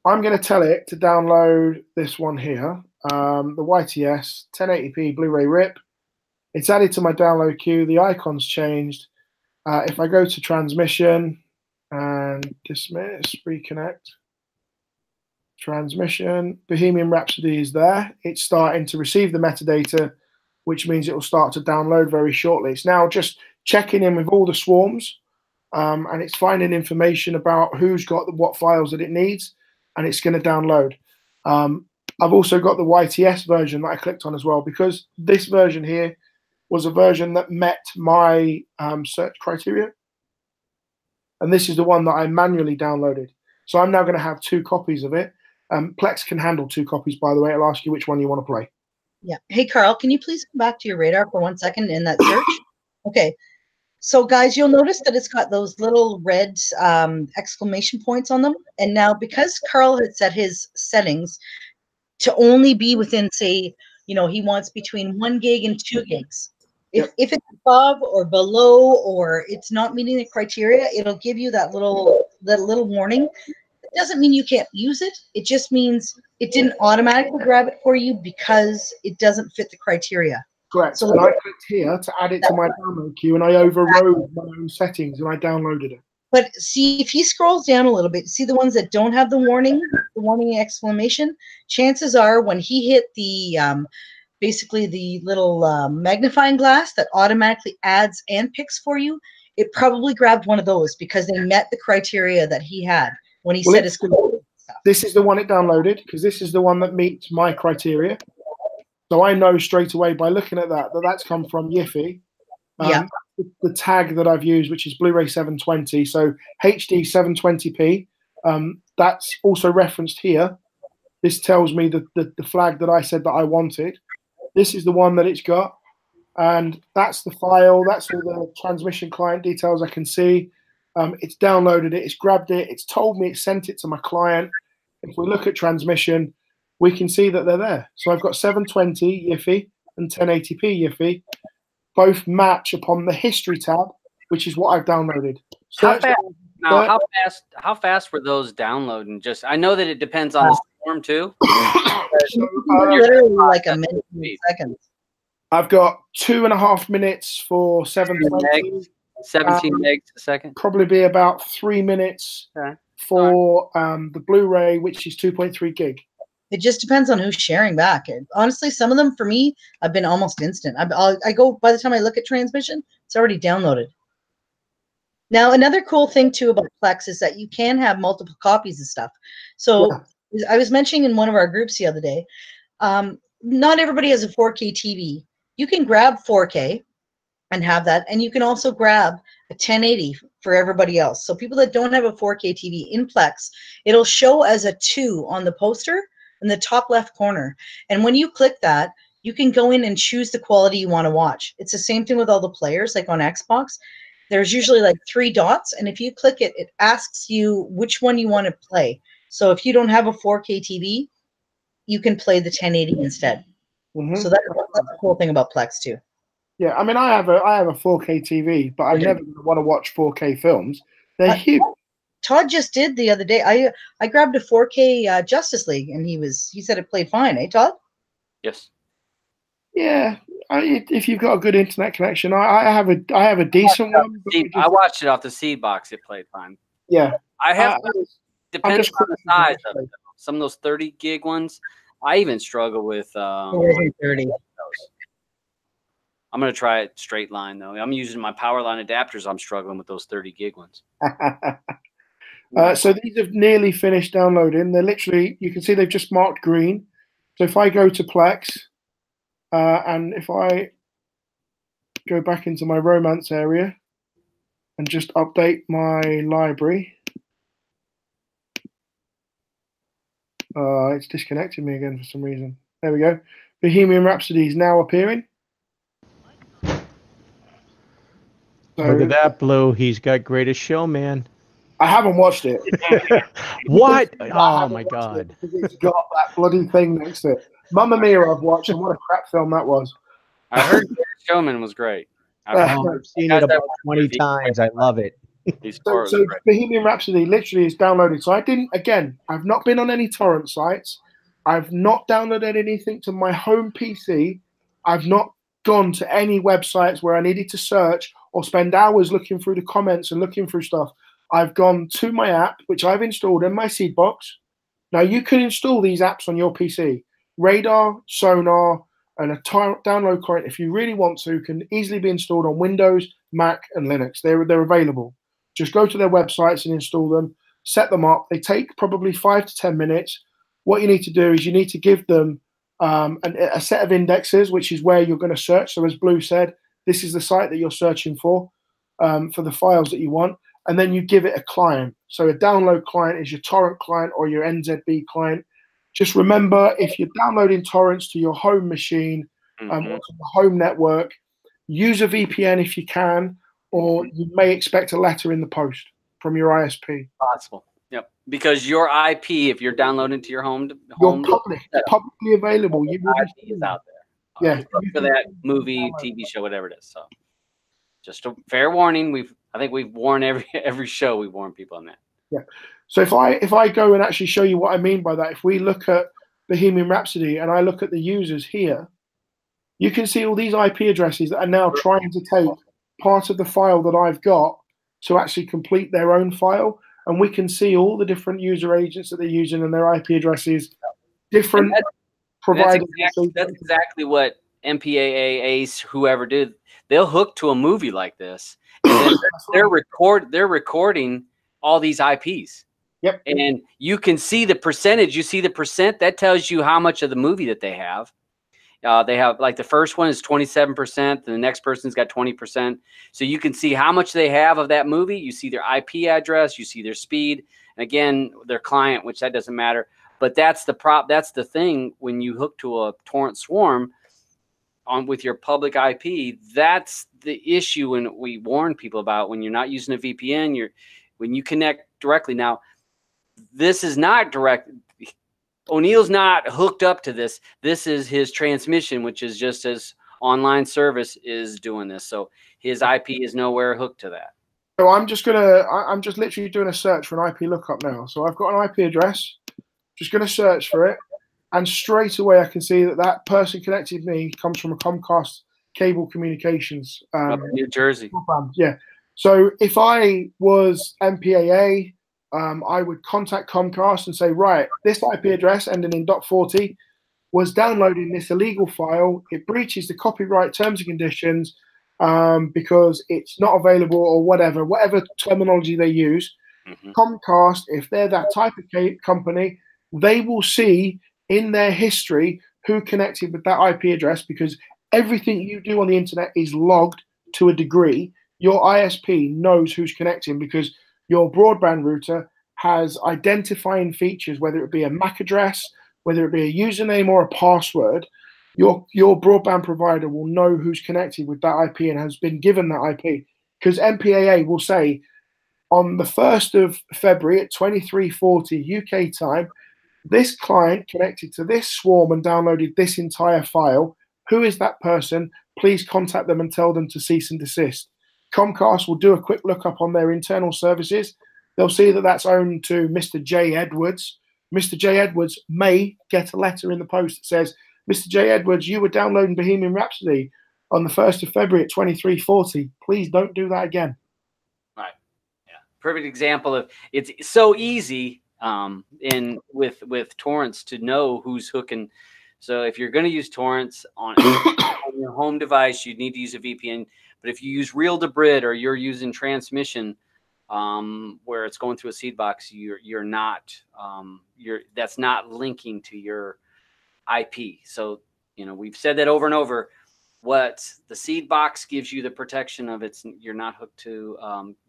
I'm going to tell it to download this one here, the YTS 1080p Blu-ray RIP. It's added to my download queue. The icon's changed. If I go to transmission and dismiss, reconnect, transmission, Bohemian Rhapsody is there. It's starting to receive the metadata, which means it will start to download very shortly. It's now just checking in with all the swarms, and it's finding information about who's got what files that it needs, and it's going to download. I've also got the YTS version that I clicked on as well, because this version here was a version that met my search criteria. And this is the one that I manually downloaded. So I'm now going to have 2 copies of it. Plex can handle 2 copies, by the way. It'll ask you which one you want to play. Yeah. Hey, Carl, can you please come back to your radar for 1 second in that search? Okay. So, guys, you'll notice that it's got those little red exclamation points on them. And now, because Carl had set his settings to only be within, say, he wants between 1 gig and 2 gigs. If it's above or below or it's not meeting the criteria, it'll give you that little warning. It doesn't mean you can't use it. It just means it didn't automatically grab it for you because it doesn't fit the criteria. Correct. So I clicked here to add it to my download queue, and I overrode my own settings, and I downloaded it. But see, if he scrolls down a little bit, see the ones that don't have the warning exclamation, chances are when he hit the basically the little magnifying glass that automatically adds and picks for you, it probably grabbed one of those because they met the criteria that he had when he set his stuff. This is the one it downloaded because this is the one that meets my criteria. So I know straight away by looking at that that's come from Yiffy. The tag that I've used, which is Blu-ray 720, so HD 720p. That's also referenced here. This tells me the flag that I said that I wanted. This is the one that it's got, and that's the file. That's all the transmission client details I can see. It's downloaded it. It's grabbed it. It's told me it sent it to my client. If we look at transmission, we can see that they're there. So I've got 720 Yiffy and 1080p Yiffy. Both match upon the history tab, which is what I've downloaded. How fast were those downloading? Just I know that it depends on the storm too. Literally like a minute, 2 seconds. I've got 2.5 minutes for 720. 17 megs a second. Probably be about 3 minutes for the Blu-ray, which is 2.3 gig. It just depends on who's sharing back. Honestly, some of them for me have been almost instant. I go, by the time I look at transmission, it's already downloaded. Now, another cool thing too about Plex is that you can have multiple copies of stuff. So I was mentioning in one of our groups the other day, not everybody has a 4K TV. You can grab 4K and have that, and you can also grab a 1080 for everybody else. So people that don't have a 4K TV in Plex, it'll show as a 2 on the poster in the top left corner. And when you click that, you can go in and choose the quality you want to watch. It's the same thing with all the players, like on Xbox. There's usually like 3 dots, and if you click it, it asks you which one you want to play. So if you don't have a 4K TV, you can play the 1080 instead. So that's the cool thing about Plex too. Yeah, I mean, I have a 4K TV, but I never want to watch 4K films. They're huge. Todd just did the other day. I grabbed a 4K Justice League, and he said it played fine. Eh, Todd? Yes. Yeah, if you've got a good internet connection, I have a decent one. I watched it off the Seedbox. It played fine. Yeah, I have depending on the size of it. Some of those 30 gig ones, I even struggle with. 30. I'm gonna try it straight line though. I'm using my power line adapters. I'm struggling with those 30 gig ones. So these have nearly finished downloading. They're literally, you can see they've just marked green. So if I go to Plex, and if I go back into my romance area and just update my library, it's disconnected me again for some reason. There we go. Bohemian Rhapsody is now appearing. So, look at that, Blue. He's got Greatest Showman. I haven't watched it. What? Oh my God! It's got that bloody thing next to it. Mamma Mia, I've watched, and what a crap film that was. I heard Showman was great. I've seen it about 20 times. I love it. So Bohemian Rhapsody literally is downloaded. So I've not been on any torrent sites. I've not downloaded anything to my home PC. I've not gone to any websites where I needed to search or spend hours looking through the comments and looking through stuff. I've gone to my app, which I've installed in my Seedbox. Now you can install these apps on your PC. Radar, Sonar, and a download client, if you really want to, can easily be installed on Windows, Mac, and Linux. They're available. Just go to their websites and install them, set them up. They take probably 5 to 10 minutes. What you need to do is you need to give them a set of indexes, which is where you're going to search. So as Blue said, this is the site that you're searching for the files that you want. And then you give it a client. So a download client is your torrent client or your NZB client. Just remember, if you're downloading torrents to your home machine or to the home network, use a VPN if you can, or you may expect a letter in the post from your ISP. Possible. Yep. Because your IP, if you're downloading to your home, publicly available. Your IP is out there. Yeah. For that movie, TV show, whatever it is. So, just a fair warning. I think we've warned every show. We warn people on that. Yeah. So if I go and actually show you what I mean by that, if we look at Bohemian Rhapsody and I look at the users here, you can see all these IP addresses that are now trying to take part of the file that I've got to actually complete their own file. And we can see all the different user agents that they're using and their IP addresses, different providers. That's exactly what MPAA, ACE, whoever did. They'll hook to a movie like this. And they're recording all these IPs. Yep. And you can see the percentage. You see the percent. That tells you how much of the movie that they have. They have, like, the first one is 27%, and the next person's got 20%. So you can see how much they have of that movie. You see their IP address. You see their speed. And again, their client, which that doesn't matter. But that's the thing when you hook to a torrent swarm with your public IP. That's the issue, and we warn people about when you're not using a VPN. When you connect directly. Now, this is not direct. O'Neill's not hooked up to this. This is his transmission, which is just his online service is doing this. So his IP is nowhere hooked to that. So I'm just literally doing a search for an IP lookup now. So I've got an IP address. Just going to search for it, and straight away I can see that person connected me comes from a Comcast cable communications. Up in New Jersey. Yeah. So if I was MPAA, I would contact Comcast and say, right, this IP address ending in .40 was downloading this illegal file. It breaches the copyright terms and conditions because it's not available or whatever terminology they use. Comcast, if they're that type of company, they will see in their history who connected with that IP address, because everything you do on the internet is logged to a degree. Your ISP knows who's connecting because your broadband router has identifying features, whether it be a MAC address, whether it be a username or a password. Your broadband provider will know who's connected with that IP and has been given that IP, because MPAA will say on the 1st of February at 23:40 UK time, this client connected to this swarm and downloaded this entire file. Who is that person? Please contact them and tell them to cease and desist. Comcast will do a quick lookup on their internal services. They'll see that that's owned to Mr. J. Edwards. Mr. J. Edwards may get a letter in the post that says, Mr. J. Edwards, you were downloading Bohemian Rhapsody on the 1st of February at 23:40. Please don't do that again. Right. Yeah. Perfect example of it's so easy with torrents to know who's hooking. So if you're going to use torrents on your home device, you need to use a VPN. But if you use Real DaButcher or you're using transmission, where it's going through a Seedbox, you're not that's not linking to your IP. So we've said that over and over. What the Seedbox gives you the protection of you're not hooked to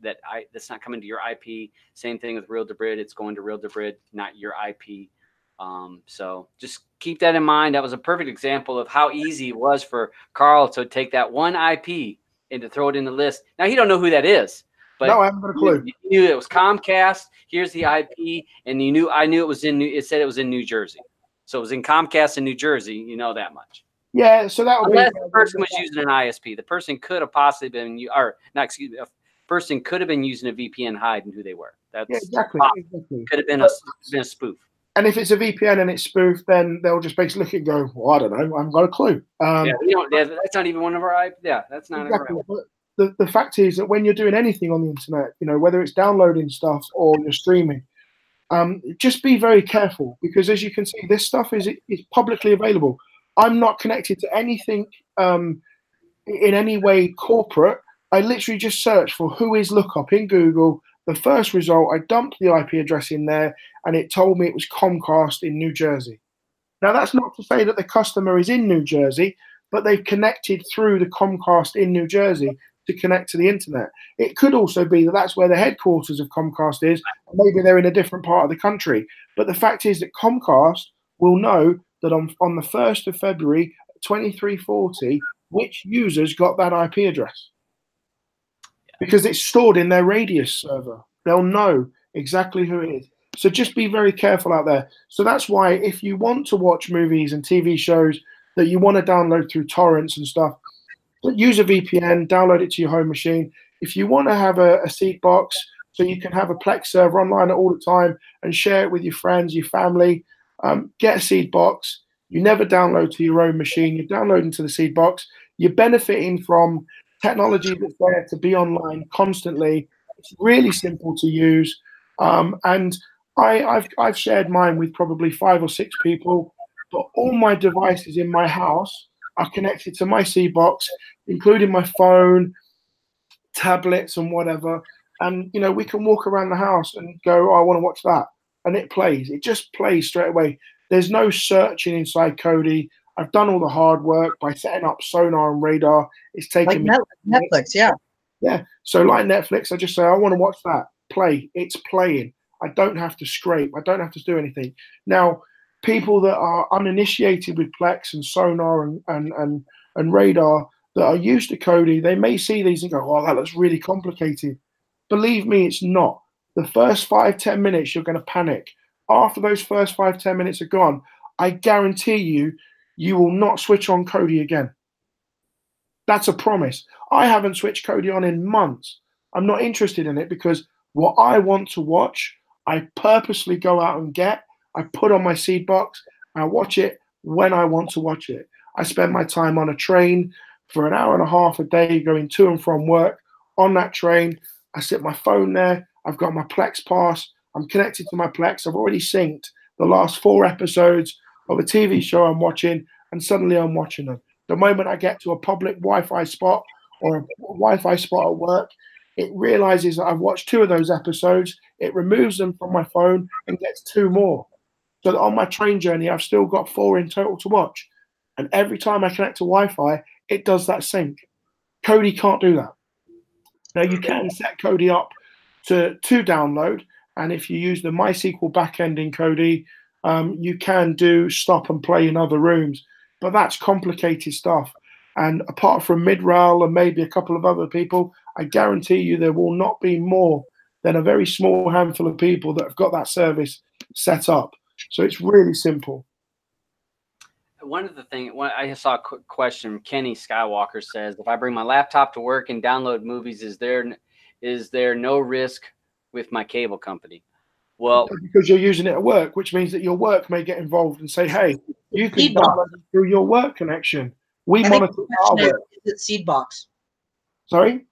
that's not coming to your IP. Same thing with Real DaButcher. It's going to Real DaButcher, not your IP. So just keep that in mind. That was a perfect example of how easy it was for Carl to take that one IP and to throw it in the list. Now he don't know who that is, but no, I haven't got a clue. You knew it was Comcast. Here's the IP, and I knew it was it said it was in New Jersey, so it was in Comcast in New Jersey. You know that much. Yeah, so that would be unless the person was using an ISP. The person could have possibly been, or not, excuse me, a person could have been using a VPN hiding who they were. That's exactly. Could have been a spoof. And if it's a VPN and it's spoofed, then they'll just basically look at it and go, well, I don't know, I haven't got a clue. That's not even one of our IP. Yeah, that's not exactly. But the fact is that when you're doing anything on the internet, whether it's downloading stuff or you're streaming, just be very careful, because as you can see, this stuff is publicly available. I'm not connected to anything in any way corporate. I literally just searched for who is lookup in Google. The first result, I dumped the IP address in there, and it told me it was Comcast in New Jersey. Now, that's not to say that the customer is in New Jersey, but they've connected through the Comcast in New Jersey to connect to the internet. It could also be that that's where the headquarters of Comcast is. Maybe they're in a different part of the country. But the fact is that Comcast will know that on the 1st of February, 23:40, which users got that IP address. Because it's stored in their Radius server. They'll know exactly who it is. So just be very careful out there. So that's why if you want to watch movies and TV shows that you want to download through torrents and stuff, use a VPN, download it to your home machine. If you want to have a Seedbox so you can have a Plex server online all the time and share it with your friends, your family, get a Seedbox. You never download to your own machine. You're downloading to the Seedbox. You're benefiting from technology that's there to be online constantly. It's really simple to use. And I've shared mine with probably 5 or 6 people, but all my devices in my house are connected to my Seedbox, including my phone, tablets, and whatever. And, we can walk around the house and go, oh, I want to watch that. And it plays. It just plays straight away. There's no searching inside Kodi. I've done all the hard work by setting up sonar and radar. It's taken like Netflix, yeah. Yeah. So like Netflix, I just say, I want to watch that. Play. It's playing. I don't have to scrape. I don't have to do anything. Now, people that are uninitiated with Plex and sonar and radar that are used to Kodi, they may see these and go, oh, that looks really complicated. Believe me, it's not. The first 5-10 minutes, you're going to panic. After those first 5-10 minutes are gone, I guarantee you will not switch on Kodi again. That's a promise. I haven't switched Kodi on in months. I'm not interested in it because what I want to watch, I purposely go out and get. I put on my Seedbox. I watch it when I want to watch it. I spend my time on a train for an hour and a half a day going to and from work. On that train, I sit my phone there. I've got my Plex pass. I'm connected to my Plex. I've already synced the last 4 episodes of a TV show I'm watching, and suddenly I'm watching them. The moment I get to a public Wi-Fi spot or a Wi-Fi spot at work, it realizes that I've watched 2 of those episodes. It removes them from my phone and gets 2 more. So that on my train journey, I've still got 4 in total to watch. And every time I connect to Wi-Fi, it does that sync. Kodi can't do that. Now, you can set Kodi up to download. And if you use the MySQL backend in Kodi, you can do stop and play in other rooms. But that's complicated stuff. And apart from Midrail and maybe a couple of other people, I guarantee you there will not be more than a very small handful of people that have got that service set up. So it's really simple. One of the things, I saw a quick question. Kenny Skywalker says, if I bring my laptop to work and download movies, is there no risk with my cable company? Well, because you're using it at work, which means that your work may get involved and say, hey, You can download it through your work connection. We monitor our work. Is it Seedbox? Sorry?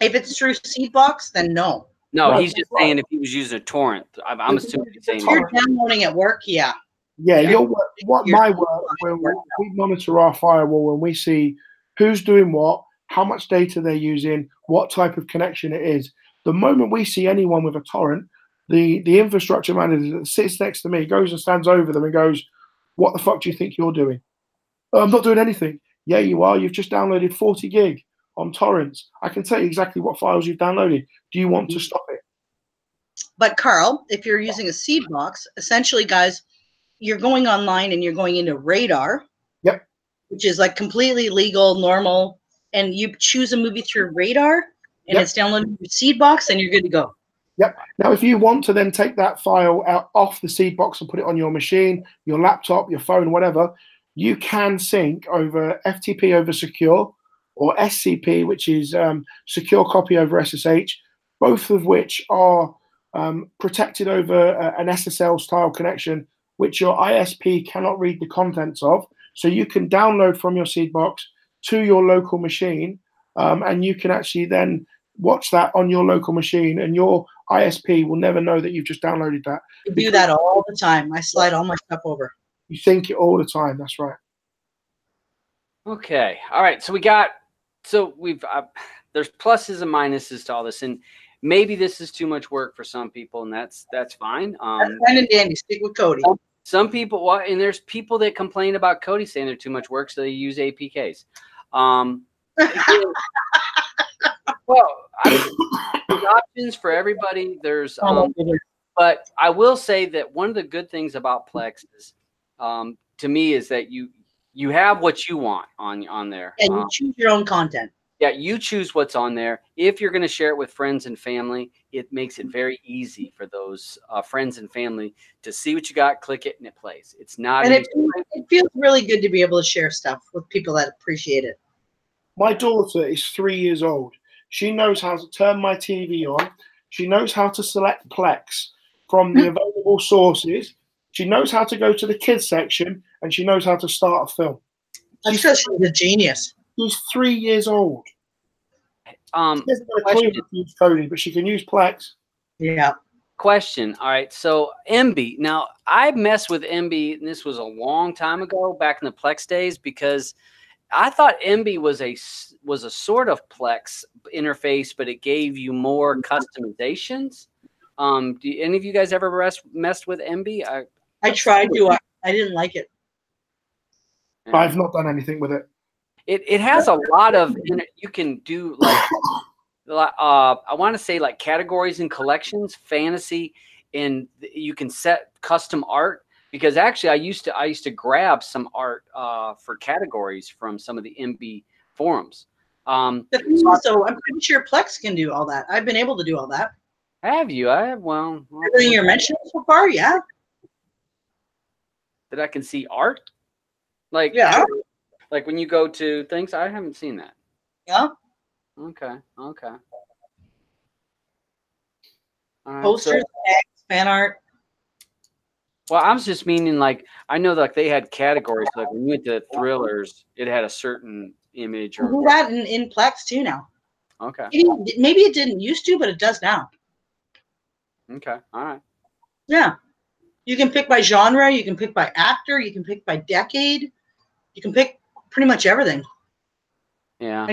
If it's through Seedbox, then no. No, he's just saying if he was using a torrent. I'm assuming he's saying if you're downloading at work, yeah. Yeah, your work, my work, we monitor our firewall and we see who's doing what, how much data they're using, what type of connection it is. The moment we see anyone with a torrent, the infrastructure manager that sits next to me goes and stands over them and goes, "What the fuck do you think you're doing?" "Oh, I'm not doing anything." "Yeah, you are. You've just downloaded 40 gig on torrents. I can tell you exactly what files you've downloaded. Do you want to stop it?" But Carl, if you're using a Seedbox, essentially, guys, you're going online and you're going into Radar. Yep. Which is like completely legal, normal, and you choose a movie through Radar, and it's downloaded your Seedbox, and you're good to go. Yep. Now, if you want to then take that file out off the Seedbox and put it on your machine, your laptop, your phone, whatever, you can sync over FTP over secure or SCP, which is secure copy over SSH, both of which are protected over an SSL style connection, which your ISP cannot read the contents of. So you can download from your Seedbox to your local machine, and you can actually then watch that on your local machine, and your ISP will never know that you've just downloaded that. You do that all the time. I slide all my stuff over. You sync it all the time. That's right. Okay. All right. So we've there's pluses and minuses to all this, and maybe this is too much work for some people, and that's fine. That's fine and dandy. Stick with Kodi. Some people, and there's people that complain about Kodi saying they're too much work, so they use APKs. Well, there's options for everybody. There's, but I will say that one of the good things about Plex is, to me, is that you have what you want on there, and you choose your own content. Yeah, you choose what's on there. If you're going to share it with friends and family, it makes it very easy for those friends and family to see what you got, click it, and it plays. It's not. And it feels really good to be able to share stuff with people that appreciate it. My daughter is 3 years old. She knows how to turn my TV on. She knows how to select Plex from the available sources. She knows how to go to the kids section, and she knows how to start a film. That's because she's a genius. She's 3 years old. She hasn't got a clue to use Kodi, but she can use Plex. Yeah. Question. All right. So MB. Now I messed with MB, and this was a long time ago, back in the Plex days, because I thought MB was a sort of Plex interface, but it gave you more customizations. Do any of you guys ever messed with MB? I tried to. I didn't like it. I've not done anything with it. It has a lot of, you can do like I want to say like categories and collections, fantasy, and you can set custom art. Because actually, I used to grab some art for categories from some of the MB forums. So I'm pretty sure Plex can do all that. I've been able to do all that. Have you? I have. Well, everything you're mentioning so far, yeah. That I can see art, like like when you go to things. I haven't seen that. Yeah. Okay. Okay. All right, posters, tags, fan art. Well, I was just meaning like I know like they had categories. Like when you went to thrillers, it had a certain image. Or do that in Plex too now. Okay. Maybe it didn't used to, but it does now. Okay. All right. Yeah. You can pick by genre. You can pick by actor. You can pick by decade. You can pick pretty much everything. Yeah.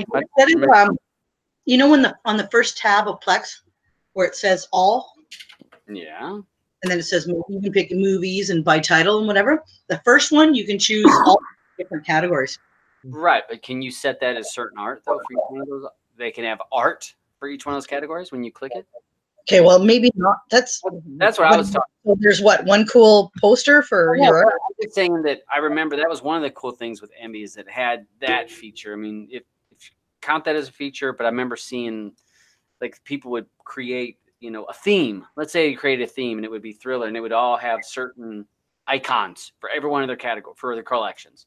You know when on the first tab of Plex where it says all? Yeah. And then it says you can pick movies and by title and whatever. The first one, you can choose all different categories. Right, but can you set that as certain art though for each one of those? They can have art for each one of those categories when you click it. Okay, well maybe not. That's what I was talking. So there's one cool poster for your art. I was saying that I remember that was one of the cool things with MB is that it had that feature. I mean, if you count that as a feature, but I remember seeing like people would create, a theme. Let's say you created a theme and it would be thriller and it would all have certain icons for every one of their category for their collections.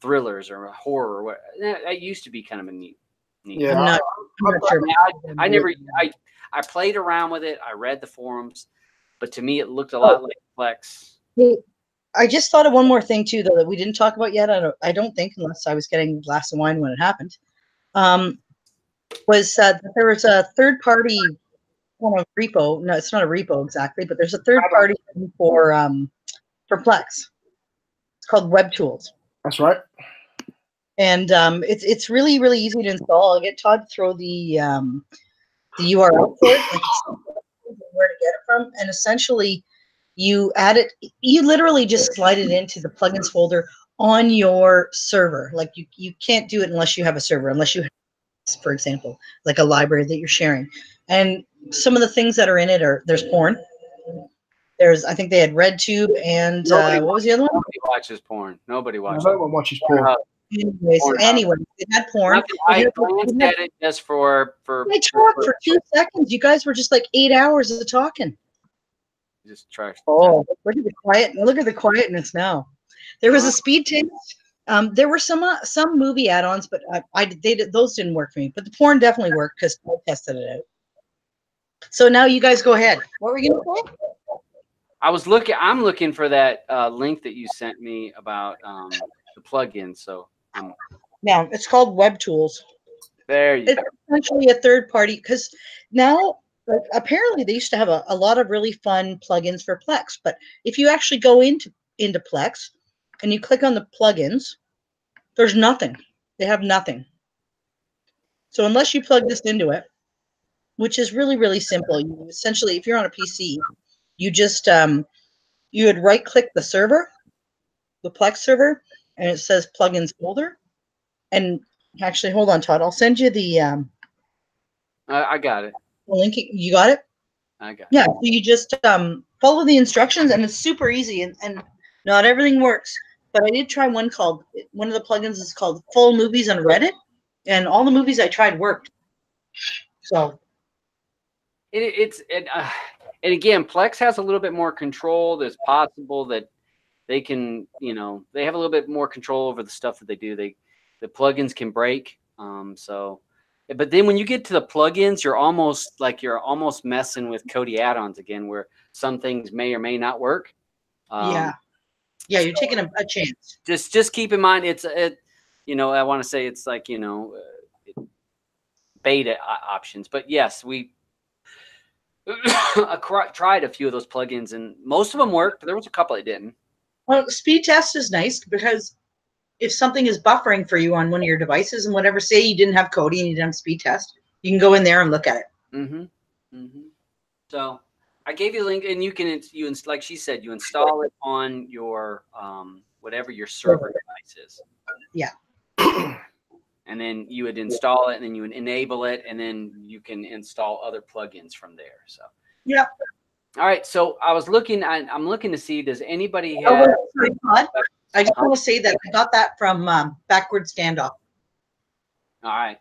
Thrillers or horror or what that used to be kind of a neat. Yeah, I'm not sure. I played around with it. I read the forums, but to me it looked a lot like Plex. Hey, I just thought of one more thing too, though, that we didn't talk about yet. I don't think, unless I was getting a glass of wine when it happened, was that there was a third-party kind of repo. No, it's not a repo exactly, but there's a third-party for Plex. It's called Web Tools. That's right. And it's really, really easy to install. I'll get Todd to throw the URL for it, like where to get it from, and essentially you add it. You literally just slide it into the plugins folder on your server. Like you can't do it unless you have a server, unless you have, for example, like a library that you're sharing. And some of the things that are in it there's porn. I think they had RedTube and what was the other one? Nobody watches porn. Nobody watches. No one watches porn. Anyway, it had porn. I glanced at it just for. I talked for 2 seconds. You guys were just like 8 hours of talking. Just trash. Oh, look at the quiet! Look at the quietness now. There was a speed test. There were some movie add-ons, but those didn't work for me. But the porn definitely worked because I tested it out. So now you guys go ahead. What were you gonna say? I'm looking for that link that you sent me about the plugin. So now it's called Web Tools. There you go. It's essentially a third party, because now apparently they used to have a lot of really fun plugins for Plex. But if you actually go into Plex and you click on the plugins, there's nothing. They have nothing. So unless you plug this into it, which is really, really simple, you essentially, if you're on a PC, you just you would right click the server, the Plex server, and it says plugins folder. And actually, hold on, Todd. I'll send you the I got it. the link. You got it? I got it. Yeah. So you just follow the instructions, and it's super easy. And not everything works, but I did try one of the plugins is called Full Movies on Reddit, and all the movies I tried worked. So and again, Plex has a little bit more control. There's possible that they can, they have a little bit more control over the stuff that they do. The plugins can break. But then when you get to the plugins, you're almost messing with Kodi add-ons again, where some things may or may not work. Yeah, you're taking a chance. Just keep in mind, I want to say it's like, beta options, but yes, we tried a few of those plugins, and most of them worked. There was a couple that didn't. Well, speed test is nice because if something is buffering for you on one of your devices and whatever, say you didn't have Kodi and you didn't have speed test, you can go in there and look at it. So I gave you a link, and you like she said, you install it on your whatever your server device is. Yeah. And then you would install it, and then you would enable it, and then you can install other plugins from there. So yeah. All right. So I'm looking to see, does anybody have? I just want to say that I got that from Backwards Gandalf. All right,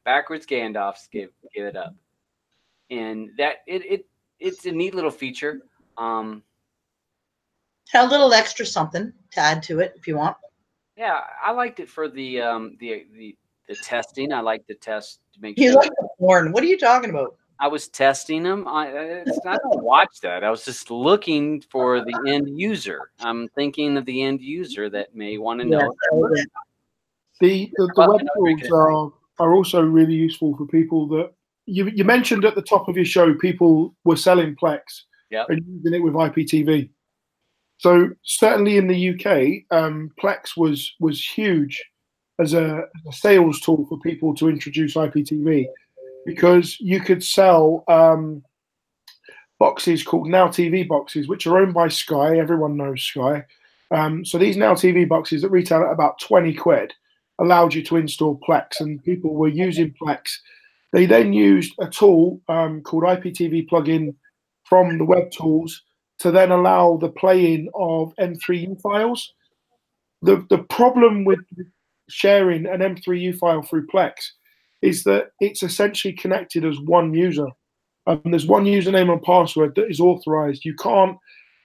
Backwards Gandalf's give it up, and that it's a neat little feature. A little extra something to add to it if you want. Yeah, I liked it for the testing. I like to test to make sure. You like the porn? What are you talking about? I was testing them. I don't watch that. I was just looking for the end user. I'm thinking of the end user that may want to know. The web tools are also really useful for people that you mentioned at the top of your show. People were selling Plex and using it with IPTV. So certainly in the UK, Plex was huge as a sales tool for people to introduce IPTV, because you could sell boxes called Now TV boxes, which are owned by Sky. Everyone knows Sky. So these Now TV boxes that retail at about 20 quid allowed you to install Plex, and people were using Plex. They then used a tool called IPTV plugin from the web tools to then allow the play-in of M3U files. The problem with sharing an M3U file through Plex is that it's essentially connected as one user. There's one username and password that is authorized. You can't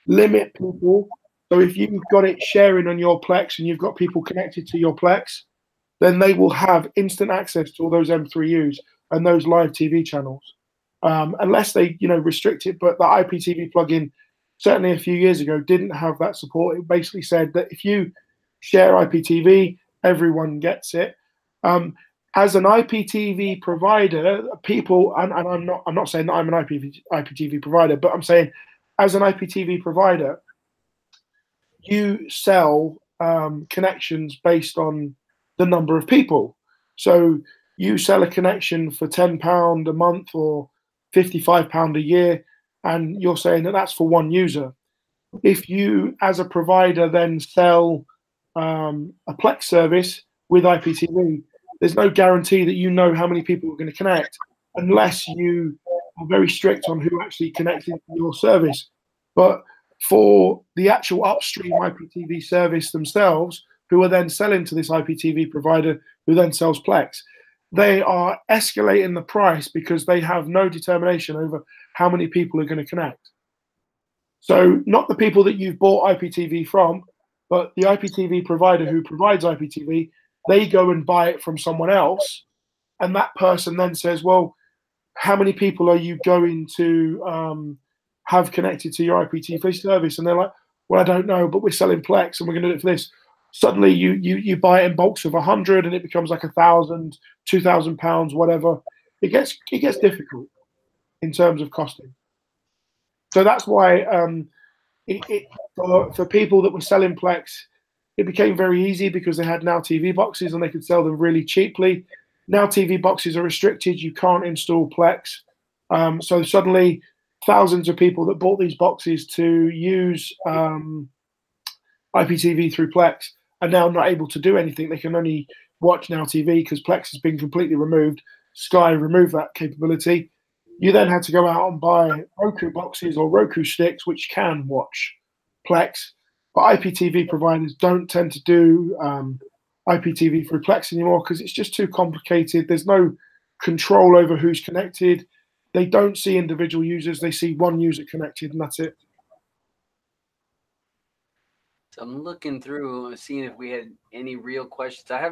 limit people. So if you've got it sharing on your Plex and you've got people connected to your Plex, then they will have instant access to all those M3Us and those live TV channels, unless they restrict it. But the IPTV plugin certainly a few years ago, didn't have that support. It basically said that if you share IPTV, everyone gets it. As an IPTV provider, people, and I'm not saying that I'm an IPTV provider, but I'm saying as an IPTV provider, you sell connections based on the number of people. So you sell a connection for £10 a month or £55 a year, and you're saying that that's for one user. If you, as a provider, then sell a Plex service with IPTV, there's no guarantee that you know how many people are going to connect unless you are very strict on who actually connected to your service. But for the actual upstream IPTV service themselves, who are then selling to this IPTV provider who then sells Plex, they are escalating the price because they have no determination over how many people are going to connect. So not the people that you've bought IPTV from, but the IPTV provider who provides IPTV, they go and buy it from someone else. And that person then says, well, how many people are you going to have connected to your IPTV service? And they're like, well, I don't know, but we're selling Plex and we're going to do it for this. Suddenly you buy it in bulks of 100 and it becomes like £1,000, £2,000, whatever. It gets difficult in terms of costing. So that's why for people that were selling Plex, it became very easy because they had Now TV boxes and they could sell them really cheaply. Now TV boxes are restricted. You can't install Plex. So suddenly thousands of people that bought these boxes to use IPTV through Plex are now not able to do anything. They can only watch Now TV because Plex has been completely removed. Sky removed that capability. You then had to go out and buy Roku boxes or Roku sticks, which can watch Plex. But IPTV providers don't tend to do IPTV through Plex anymore because it's just too complicated. There's no control over who's connected. They don't see individual users. They see one user connected, and that's it. So I'm looking through, seeing if we had any real questions. I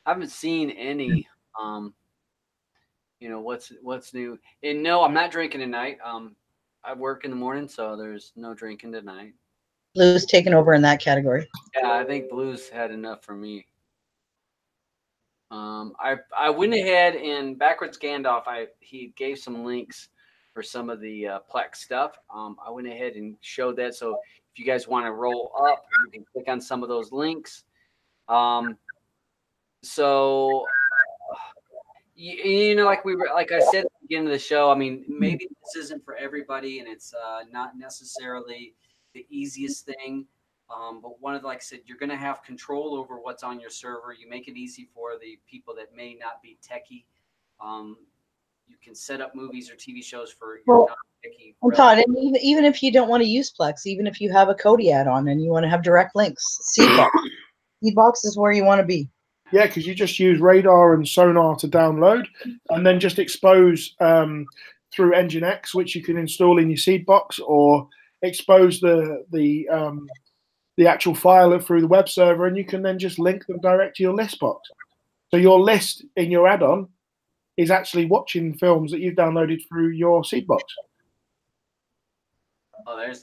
haven't seen any. You know, what's new? And no, I'm not drinking tonight. I work in the morning, so there's no drinking tonight. Blue's taken over in that category. Yeah, I think Blue's had enough for me. I went ahead and backwards Gandalf. He gave some links for some of the Plex stuff. I went ahead and showed that. So if you guys want to roll up, you can click on some of those links. So you know, like I said at the beginning of the show, I mean, maybe this isn't for everybody, and it's not necessarily the easiest thing. But one of the, like I said, you're going to have control over what's on your server. You make it easy for the people that may not be techie. You can set up movies or TV shows for your non-techie. Todd, and even if you don't want to use Plex, even if you have a Kodi add-on and you want to have direct links, Seedbox. Seedbox is where you want to be. Yeah, because you just use radar and sonar to download, and then just expose through Nginx, which you can install in your Seedbox, or expose the actual file through the web server, and you can then just link them direct to your list box. So your list in your add-on is actually watching films that you've downloaded through your Seedbox. Oh, there's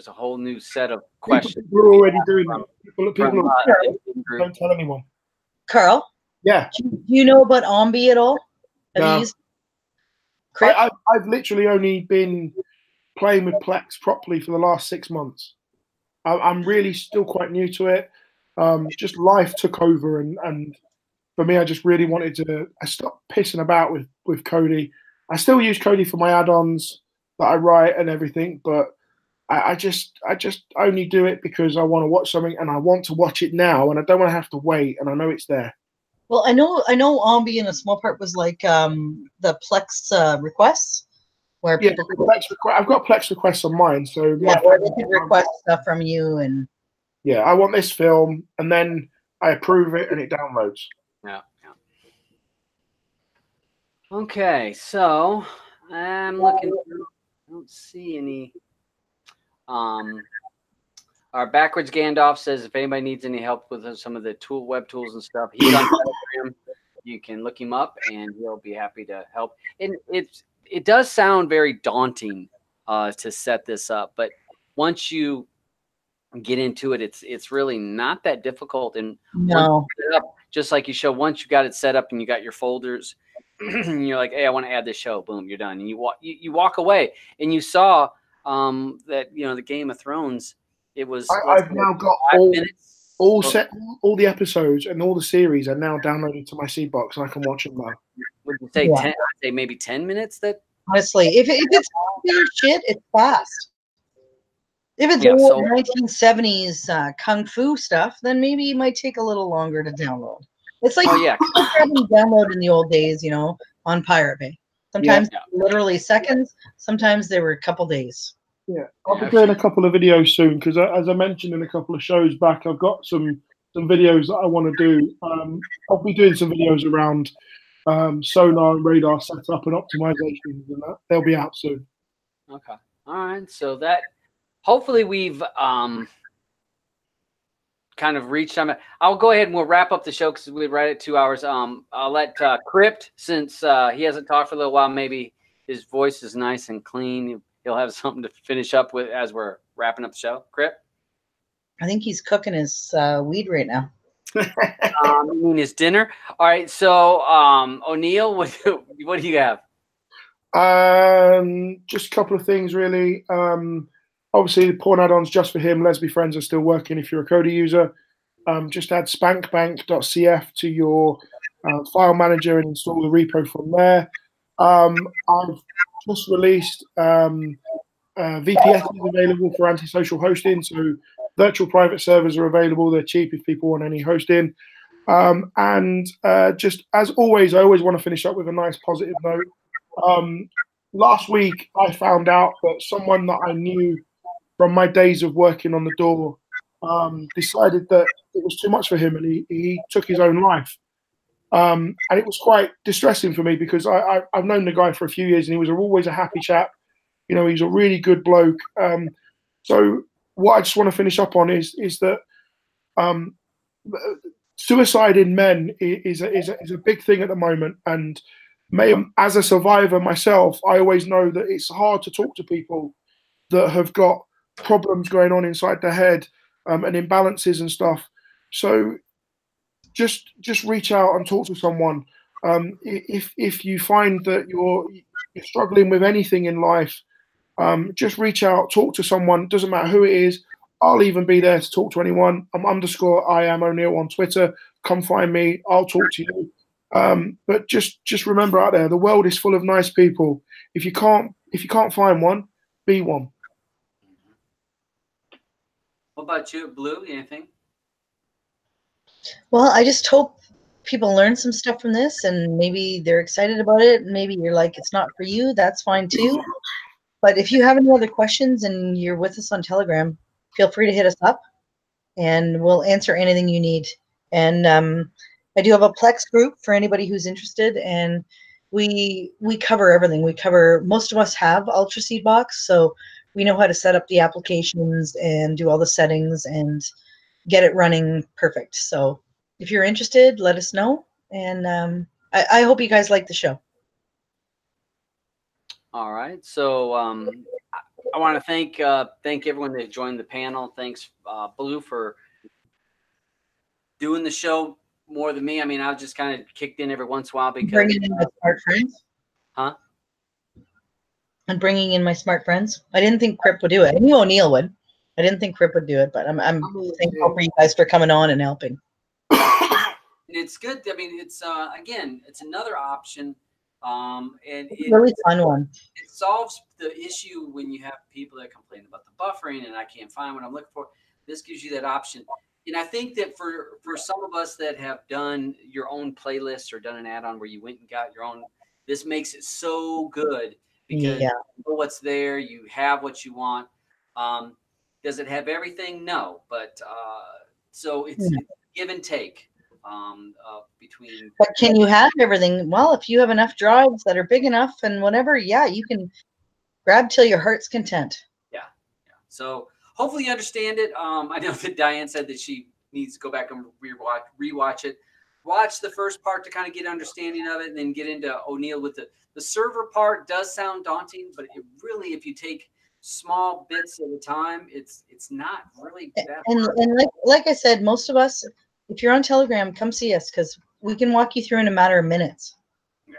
a whole new set of questions. We're already doing that. People don't tell anyone. Carl? Yeah. Do you know about Ombi at all? No. I've literally only been playing with Plex properly for the last 6 months. I'm really still quite new to it. Just life took over, and for me, I just really wanted to. I stopped pissing about with Kodi. I still use Kodi for my add-ons that I write and everything, but I just only do it because I want to watch something, and I want to watch it now, and I don't want to have to wait, and I know it's there. Well, I know Ombi in a small part was like the Plex requests. Where people I've got Plex requests on mine, so yeah, where they can request stuff from you, and yeah, I want this film, and then I approve it, and it downloads. Yeah. Okay, so I'm looking. I don't see any. Our backwards Gandalf says if anybody needs any help with some of the web tools and stuff, he's on Telegram. You can look him up, and he'll be happy to help. And it does sound very daunting to set this up. But once you get into it, it's really not that difficult. And No, just like you show, once you got it set up and you got your folders, and you're like, hey, I want to add this show. Boom, you're done. And you walk away, and you saw that the Game of Thrones. It was. I've now got all the episodes and all the series are now downloaded to my Seedbox, and I can watch them now. Would you say 10? I'd say maybe 10 minutes. That honestly, if it's popular shit, it's fast. If it's old 1970s kung fu stuff, then maybe it might take a little longer to download. It's like download in the old days, on Pirate Bay. Sometimes literally seconds. Sometimes they were a couple days. Yeah, I'll be doing a couple of videos soon because, as I mentioned in a couple of shows back, I've got some videos that I want to do. I'll be doing some videos around sonar and radar setup and optimizations, and that they'll be out soon. Okay, all right. So that hopefully we've kind of reached on it. I'll go ahead and we'll wrap up the show because we're right at 2 hours. I'll let Crypt, since he hasn't talked for a little while, maybe his voice is nice and clean. He'll have something to finish up with as we're wrapping up the show. Crypt? I think he's cooking his weed right now. His dinner. All right. So, O'Neill, what do you have? Just a couple of things, really. Obviously, the porn add-ons just for him. Lesbi Friends are still working if you're a Kodi user. Just add spankbank.cf to your file manager and install the repo from there. I've just released VPS is available for antisocial hosting, so virtual private servers are available. They're cheap if people want any hosting. And just as always, I always want to finish up with a nice positive note. Last week, I found out that someone that I knew from my days of working on the door decided that it was too much for him, and he took his own life. And it was quite distressing for me because I've known the guy for a few years, and he was always a happy chap. He's a really good bloke. So what I just want to finish up on is that suicide in men is a big thing at the moment. And as a survivor myself, I always know that it's hard to talk to people that have got problems going on inside their head and imbalances and stuff. So just reach out and talk to someone. If you find that you're struggling with anything in life, just reach out, talk to someone. Doesn't matter who it is. I'll even be there to talk to anyone. I'm _IamO'Neill on Twitter. Come find me. I'll talk to you. But just remember out there, the world is full of nice people. If you can't find one, be one. What about you, Blue? Anything? Well, I just hope people learn some stuff from this, and maybe they're excited about it. Maybe you're like, it's not for you. That's fine too. But if you have any other questions and you're with us on Telegram, feel free to hit us up, and we'll answer anything you need. And I do have a Plex group for anybody who's interested, and we cover everything. Most of us have Ultra Seedbox, so we know how to set up the applications and do all the settings and get it running perfect. So if you're interested, let us know. And I hope you guys like the show. All right. So I want to thank everyone that joined the panel. Thanks, Blue, for doing the show more than me. I mean, I was just kind of kicked in every once in a while because bringing in my smart friends. Huh? And bringing in my smart friends. I didn't think Crip would do it. I knew O'Neill would. I didn't think Crip would do it, but I'm thankful for you guys for coming on and helping. It's good. I mean, it's again, it's another option. And it's a really fun one. It solves the issue when you have people that complain about the buffering and I can't find what I'm looking for. This gives you that option. And I think that for some of us that have done your own playlist or done an add-on where you went and got your own, this makes it so good because you know what's there, you have what you want. Does it have everything? No, but so it's give and take between. But can you have everything? Well, if you have enough drives that are big enough and whatever, you can grab till your heart's content. Yeah. So hopefully you understand it. I know that Diane said that she needs to go back and rewatch it. Watch the first part to kind of get understanding of it, and then get into O'Neill with the server part. Does sound daunting, but it really, if you take small bits at a time, it's not really that and hard. and like I said, most of us, if you're on Telegram, come see us because we can walk you through in a matter of minutes. Yeah,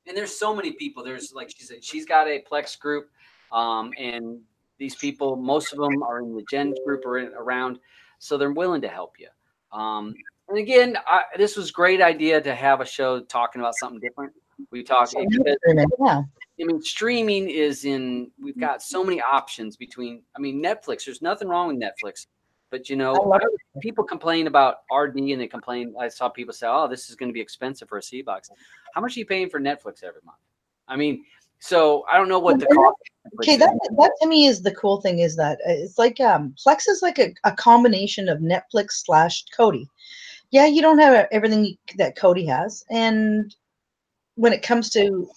and there's so many people. There's, like she said, she's got a Plex group, and these people, most of them are in the Gen group or around, so they're willing to help you. And again, this was a great idea to have a show talking about something different. We talked because, Yeah. I mean, streaming is we've got so many options between, I mean, Netflix, there's nothing wrong with Netflix, but you know, people complain about RD and they complain. I saw people say, oh, this is going to be expensive for a Seedbox. How much are you paying for Netflix every month? I mean, so I don't know what the cost. Okay, that to me is the cool thing, is that it's like Plex is like a combination of Netflix / Kodi. Yeah, you don't have everything that Kodi has, and when it comes to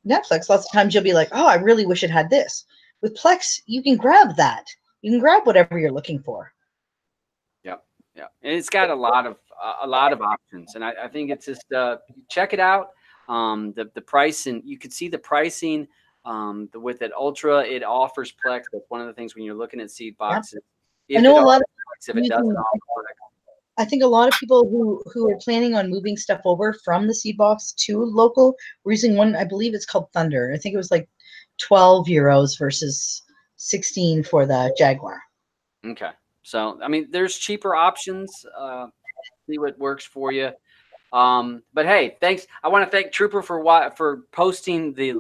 Netflix, lots of times you'll be like, oh, I really wish it had this. With Plex, you can grab that. You can grab whatever you're looking for. Yeah, yeah, and it's got a lot of options, and I think it's just check it out. The price, and you can see the pricing. With it Ultra, it offers Plex. That's one of the things when you're looking at Seedbox. I know a lot of if it doesn't offer Plex. I think a lot of people who are planning on moving stuff over from the Seedbox to local were using one, I believe it's called Thunder. I think it was like 12 euros versus 16 for the Jaguar. Okay. So, I mean, there's cheaper options. See what works for you. But hey, thanks. I want to thank Trooper for posting the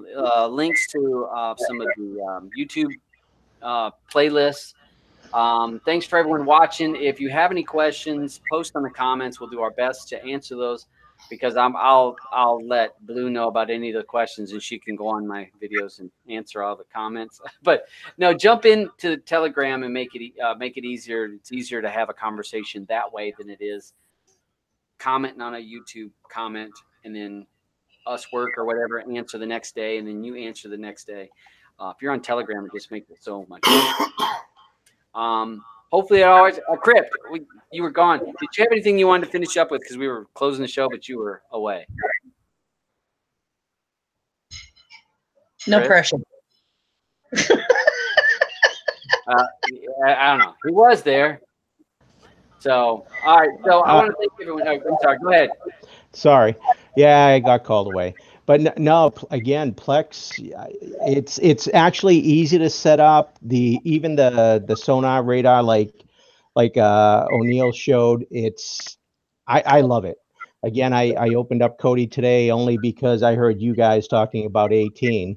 links to some of the YouTube playlists. Thanks for everyone watching. If you have any questions, post on the comments. We'll do our best to answer those, because I'll let Blue know about any of the questions, and she can go on my videos and answer all the comments. But no, jump into Telegram and make it easier. It's easier to have a conversation that way than it is commenting on a YouTube comment and then us work or whatever answer the next day, and then you answer the next day. If you're on Telegram, it just makes it so much better. Hopefully, Crypt, you were gone. Did you have anything you wanted to finish up with? Because we were closing the show, but you were away. No pressure. I don't know. He was there. So, all right. So I want to thank everyone. I'm sorry. Go ahead. Sorry. Yeah, I got called away. But no, again, Plex, it's actually easy to set up. Even the sonar radar, like O'Neill showed, I love it. Again, I opened up Kodi today only because I heard you guys talking about 18.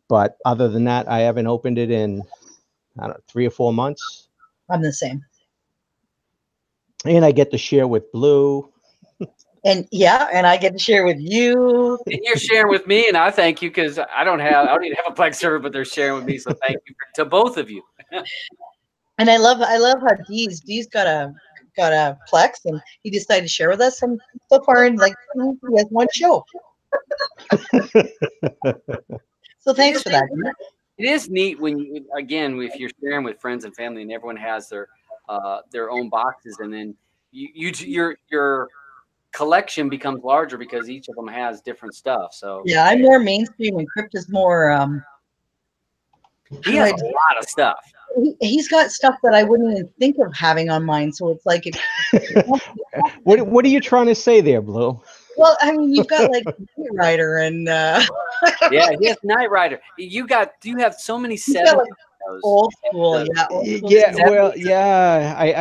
But other than that, I haven't opened it in, I don't know, 3 or 4 months. I'm the same. And I get to share with Blue. And yeah, and I get to share with you. And you're sharing with me, and I thank you, because I don't even have a Plex server, but they're sharing with me. So thank you to both of you. And I love how Dee's got a Plex, and he decided to share with us. And so far, in like he has one show. So thanks for that. It is neat when if you're sharing with friends and family, and everyone has their own boxes, and then your collection becomes larger because each of them has different stuff. So yeah, I'm more mainstream, and Crypt is more. He has a lot of stuff. He's got stuff that I wouldn't even think of having on mine. So it's like, what are you trying to say there, Blue? Well, I mean, you've got like Knight Rider and yeah, he has Knight Rider. You have so many 70s. Old school, I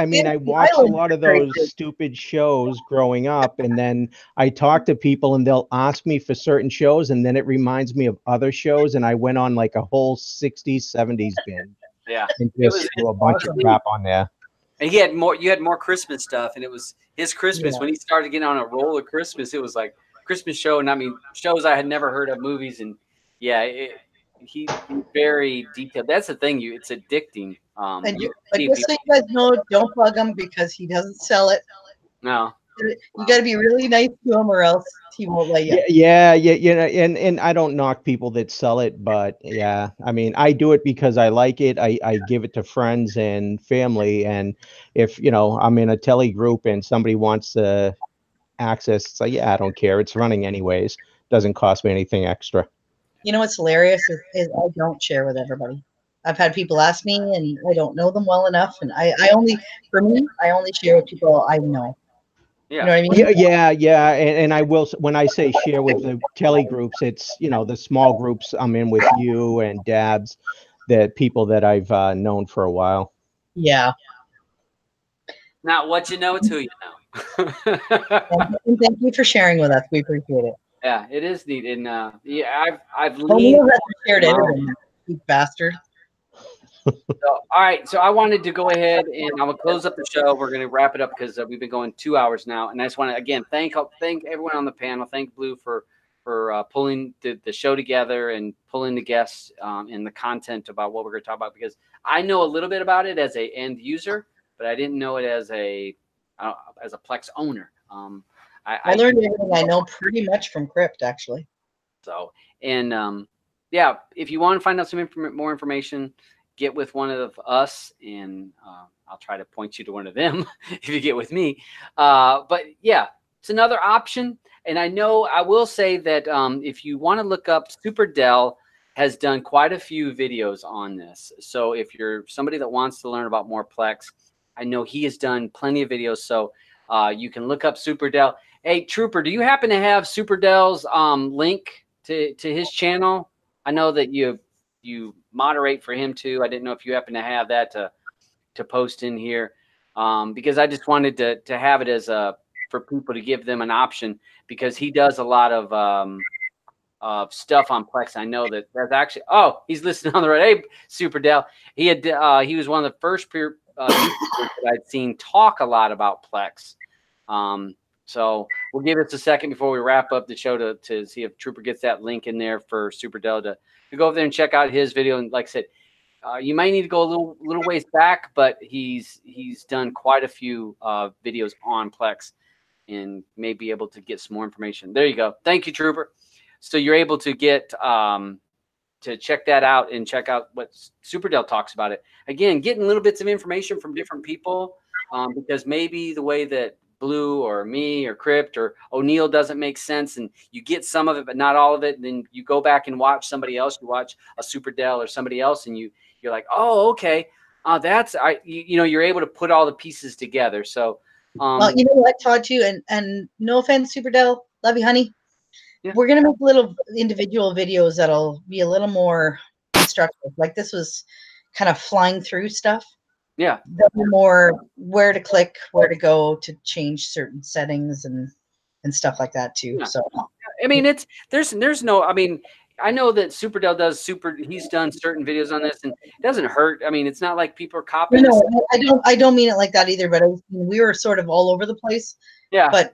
mean, I watched a lot of those stupid shows growing up, and then I talk to people and they'll ask me for certain shows, and then it reminds me of other shows, and I went on like a whole 60s, 70s binge. Yeah, and just threw a bunch of crap on there. And you had more Christmas stuff, and it was his Christmas when he started getting on a roll of Christmas. It was like Christmas show, and I mean shows I had never heard of, movies, and yeah, he's very detailed. That's the thing, it's addicting. And just so you guys know, don't plug him because he doesn't sell it. No, you got to be really nice to him, or else he won't let you. Yeah, and I don't knock people that sell it, but yeah, I mean, I do it because I like it. I give it to friends and family, and if I'm in a tele group and somebody wants to access, it's like, yeah, I don't care. It's running anyways. Doesn't cost me anything extra. You know what's hilarious is I don't share with everybody. I've had people ask me, and I don't know them well enough. And I only share with people I know. Yeah. You know what I mean? Yeah. And I will, when I say share with the tele groups, it's, you know, the small groups I'm in with you and Dabs, that people that I've known for a while. Yeah. Not what you know, it's who you know. And thank you for sharing with us. We appreciate it. Yeah, it is neat. And yeah, I've Neil leaned. hasn't shared everything, you bastard. So, all right, so I wanted to go ahead and I will close up the show. We're going to wrap it up because we've been going 2 hours now, and I just want to again thank everyone on the panel. Thank Blue for pulling the show together and pulling the guests and the content about what we're going to talk about, because I know a little bit about it as a end user, but I didn't know it as a Plex owner. I learned everything I know pretty much from Crypt, actually. So, and yeah, if you want to find out some more information, get with one of us, and I'll try to point you to one of them if you get with me. But yeah, it's another option. And I know I will say that if you want to look up, Super Dell has done quite a few videos on this. So if you're somebody that wants to learn about more Plex, I know he has done plenty of videos. So you can look up Super Dell. Hey, Trooper, do you happen to have Super Dell's link to his channel? I know that you moderate for him too. I didn't know if you happen to have that to post in here, because I just wanted to have it as for people to give them an option, because he does a lot of stuff on Plex. I know that's actually, oh, he's listening on the right. Hey, Super Dell. He was one of the first YouTubers that I'd seen talk a lot about Plex. So we'll give it a second before we wrap up the show to see if Trooper gets that link in there for Super Dell to go over there and check out his video. And like I said, you might need to go a little ways back, but he's done quite a few videos on Plex and may be able to get some more information. There you go. Thank you, Trooper. So you're able to get to check that out and check out what Super Dell talks about it. Again, getting little bits of information from different people, because maybe the way that Blue or me or Crypt or O'Neill doesn't make sense, and you get some of it but not all of it, and then you go back and watch somebody else, you watch a Super Dell or somebody else, and you're like, oh, okay, that's you're able to put all the pieces together. So well, you know what, Todd, too, and no offense, Super Dell, love you, honey. Yeah. We're gonna make little individual videos that'll be a little more instructive. Like this was kind of flying through stuff. Yeah, more where to click, where to go to change certain settings and stuff like that too. Yeah. So I mean, there's no, I mean, I know that Super Dell he's done certain videos on this, and it doesn't hurt. I mean, it's not like people are copying. No, I don't mean it like that either, but we were sort of all over the place. Yeah. But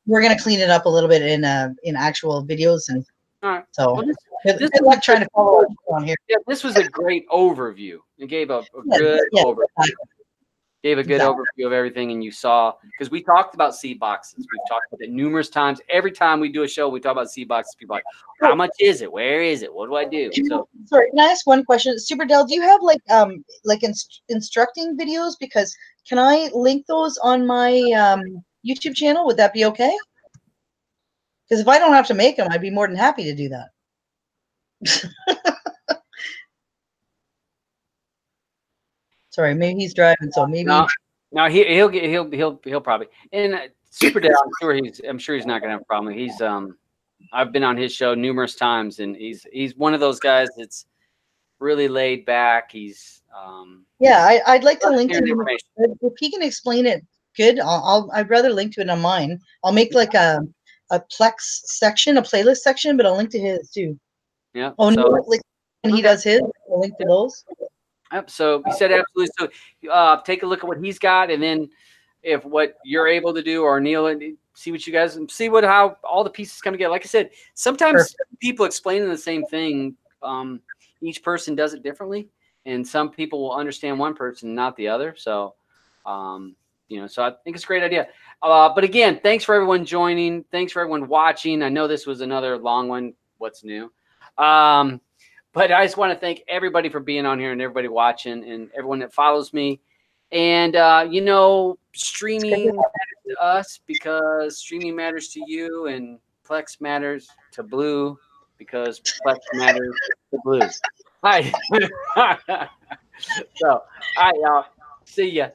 we're gonna clean it up a little bit in actual videos, and all right. So well, this is like trying to follow on here. Yeah, this was a great overview. It gave a good overview. Gave a good overview of everything, and you saw, because we talked about seed boxes. We've talked about it numerous times. Every time we do a show, we talk about seed boxes. People are like, how much is it? Where is it? What do I do? So, sorry, can I ask one question? Super Dell, do you have like instructing videos? Because can I link those on my YouTube channel? Would that be okay? Because if I don't have to make them, I'd be more than happy to do that. Sorry, maybe he's driving, so maybe. No, he'll probably. And Super Dell, I'm sure he's not gonna have a problem. He's I've been on his show numerous times, and he's one of those guys that's really laid back. He's yeah, I'd like to link to him. If he can explain it good, I'd rather link to it on mine. I'll make like a Plex section, a playlist section, but I'll link to his too. Yeah. Oh, so, no, like when he does his, I'll link to those. Yep. So he said absolutely. So take a look at what he's got, and then if what you're able to do, or Neil, and see what you guys and see how all the pieces come together. Like I said, sometimes people explaining the same thing, each person does it differently, and some people will understand one person, not the other. So, so I think it's a great idea. But again, thanks for everyone joining. Thanks for everyone watching. I know this was another long one. What's new? But I just want to thank everybody for being on here, and everybody watching, and everyone that follows me. And, streaming matters to us because streaming matters to you, and Plex matters to Blue because Plex matters to Blue. right. So, all right, y'all. See ya.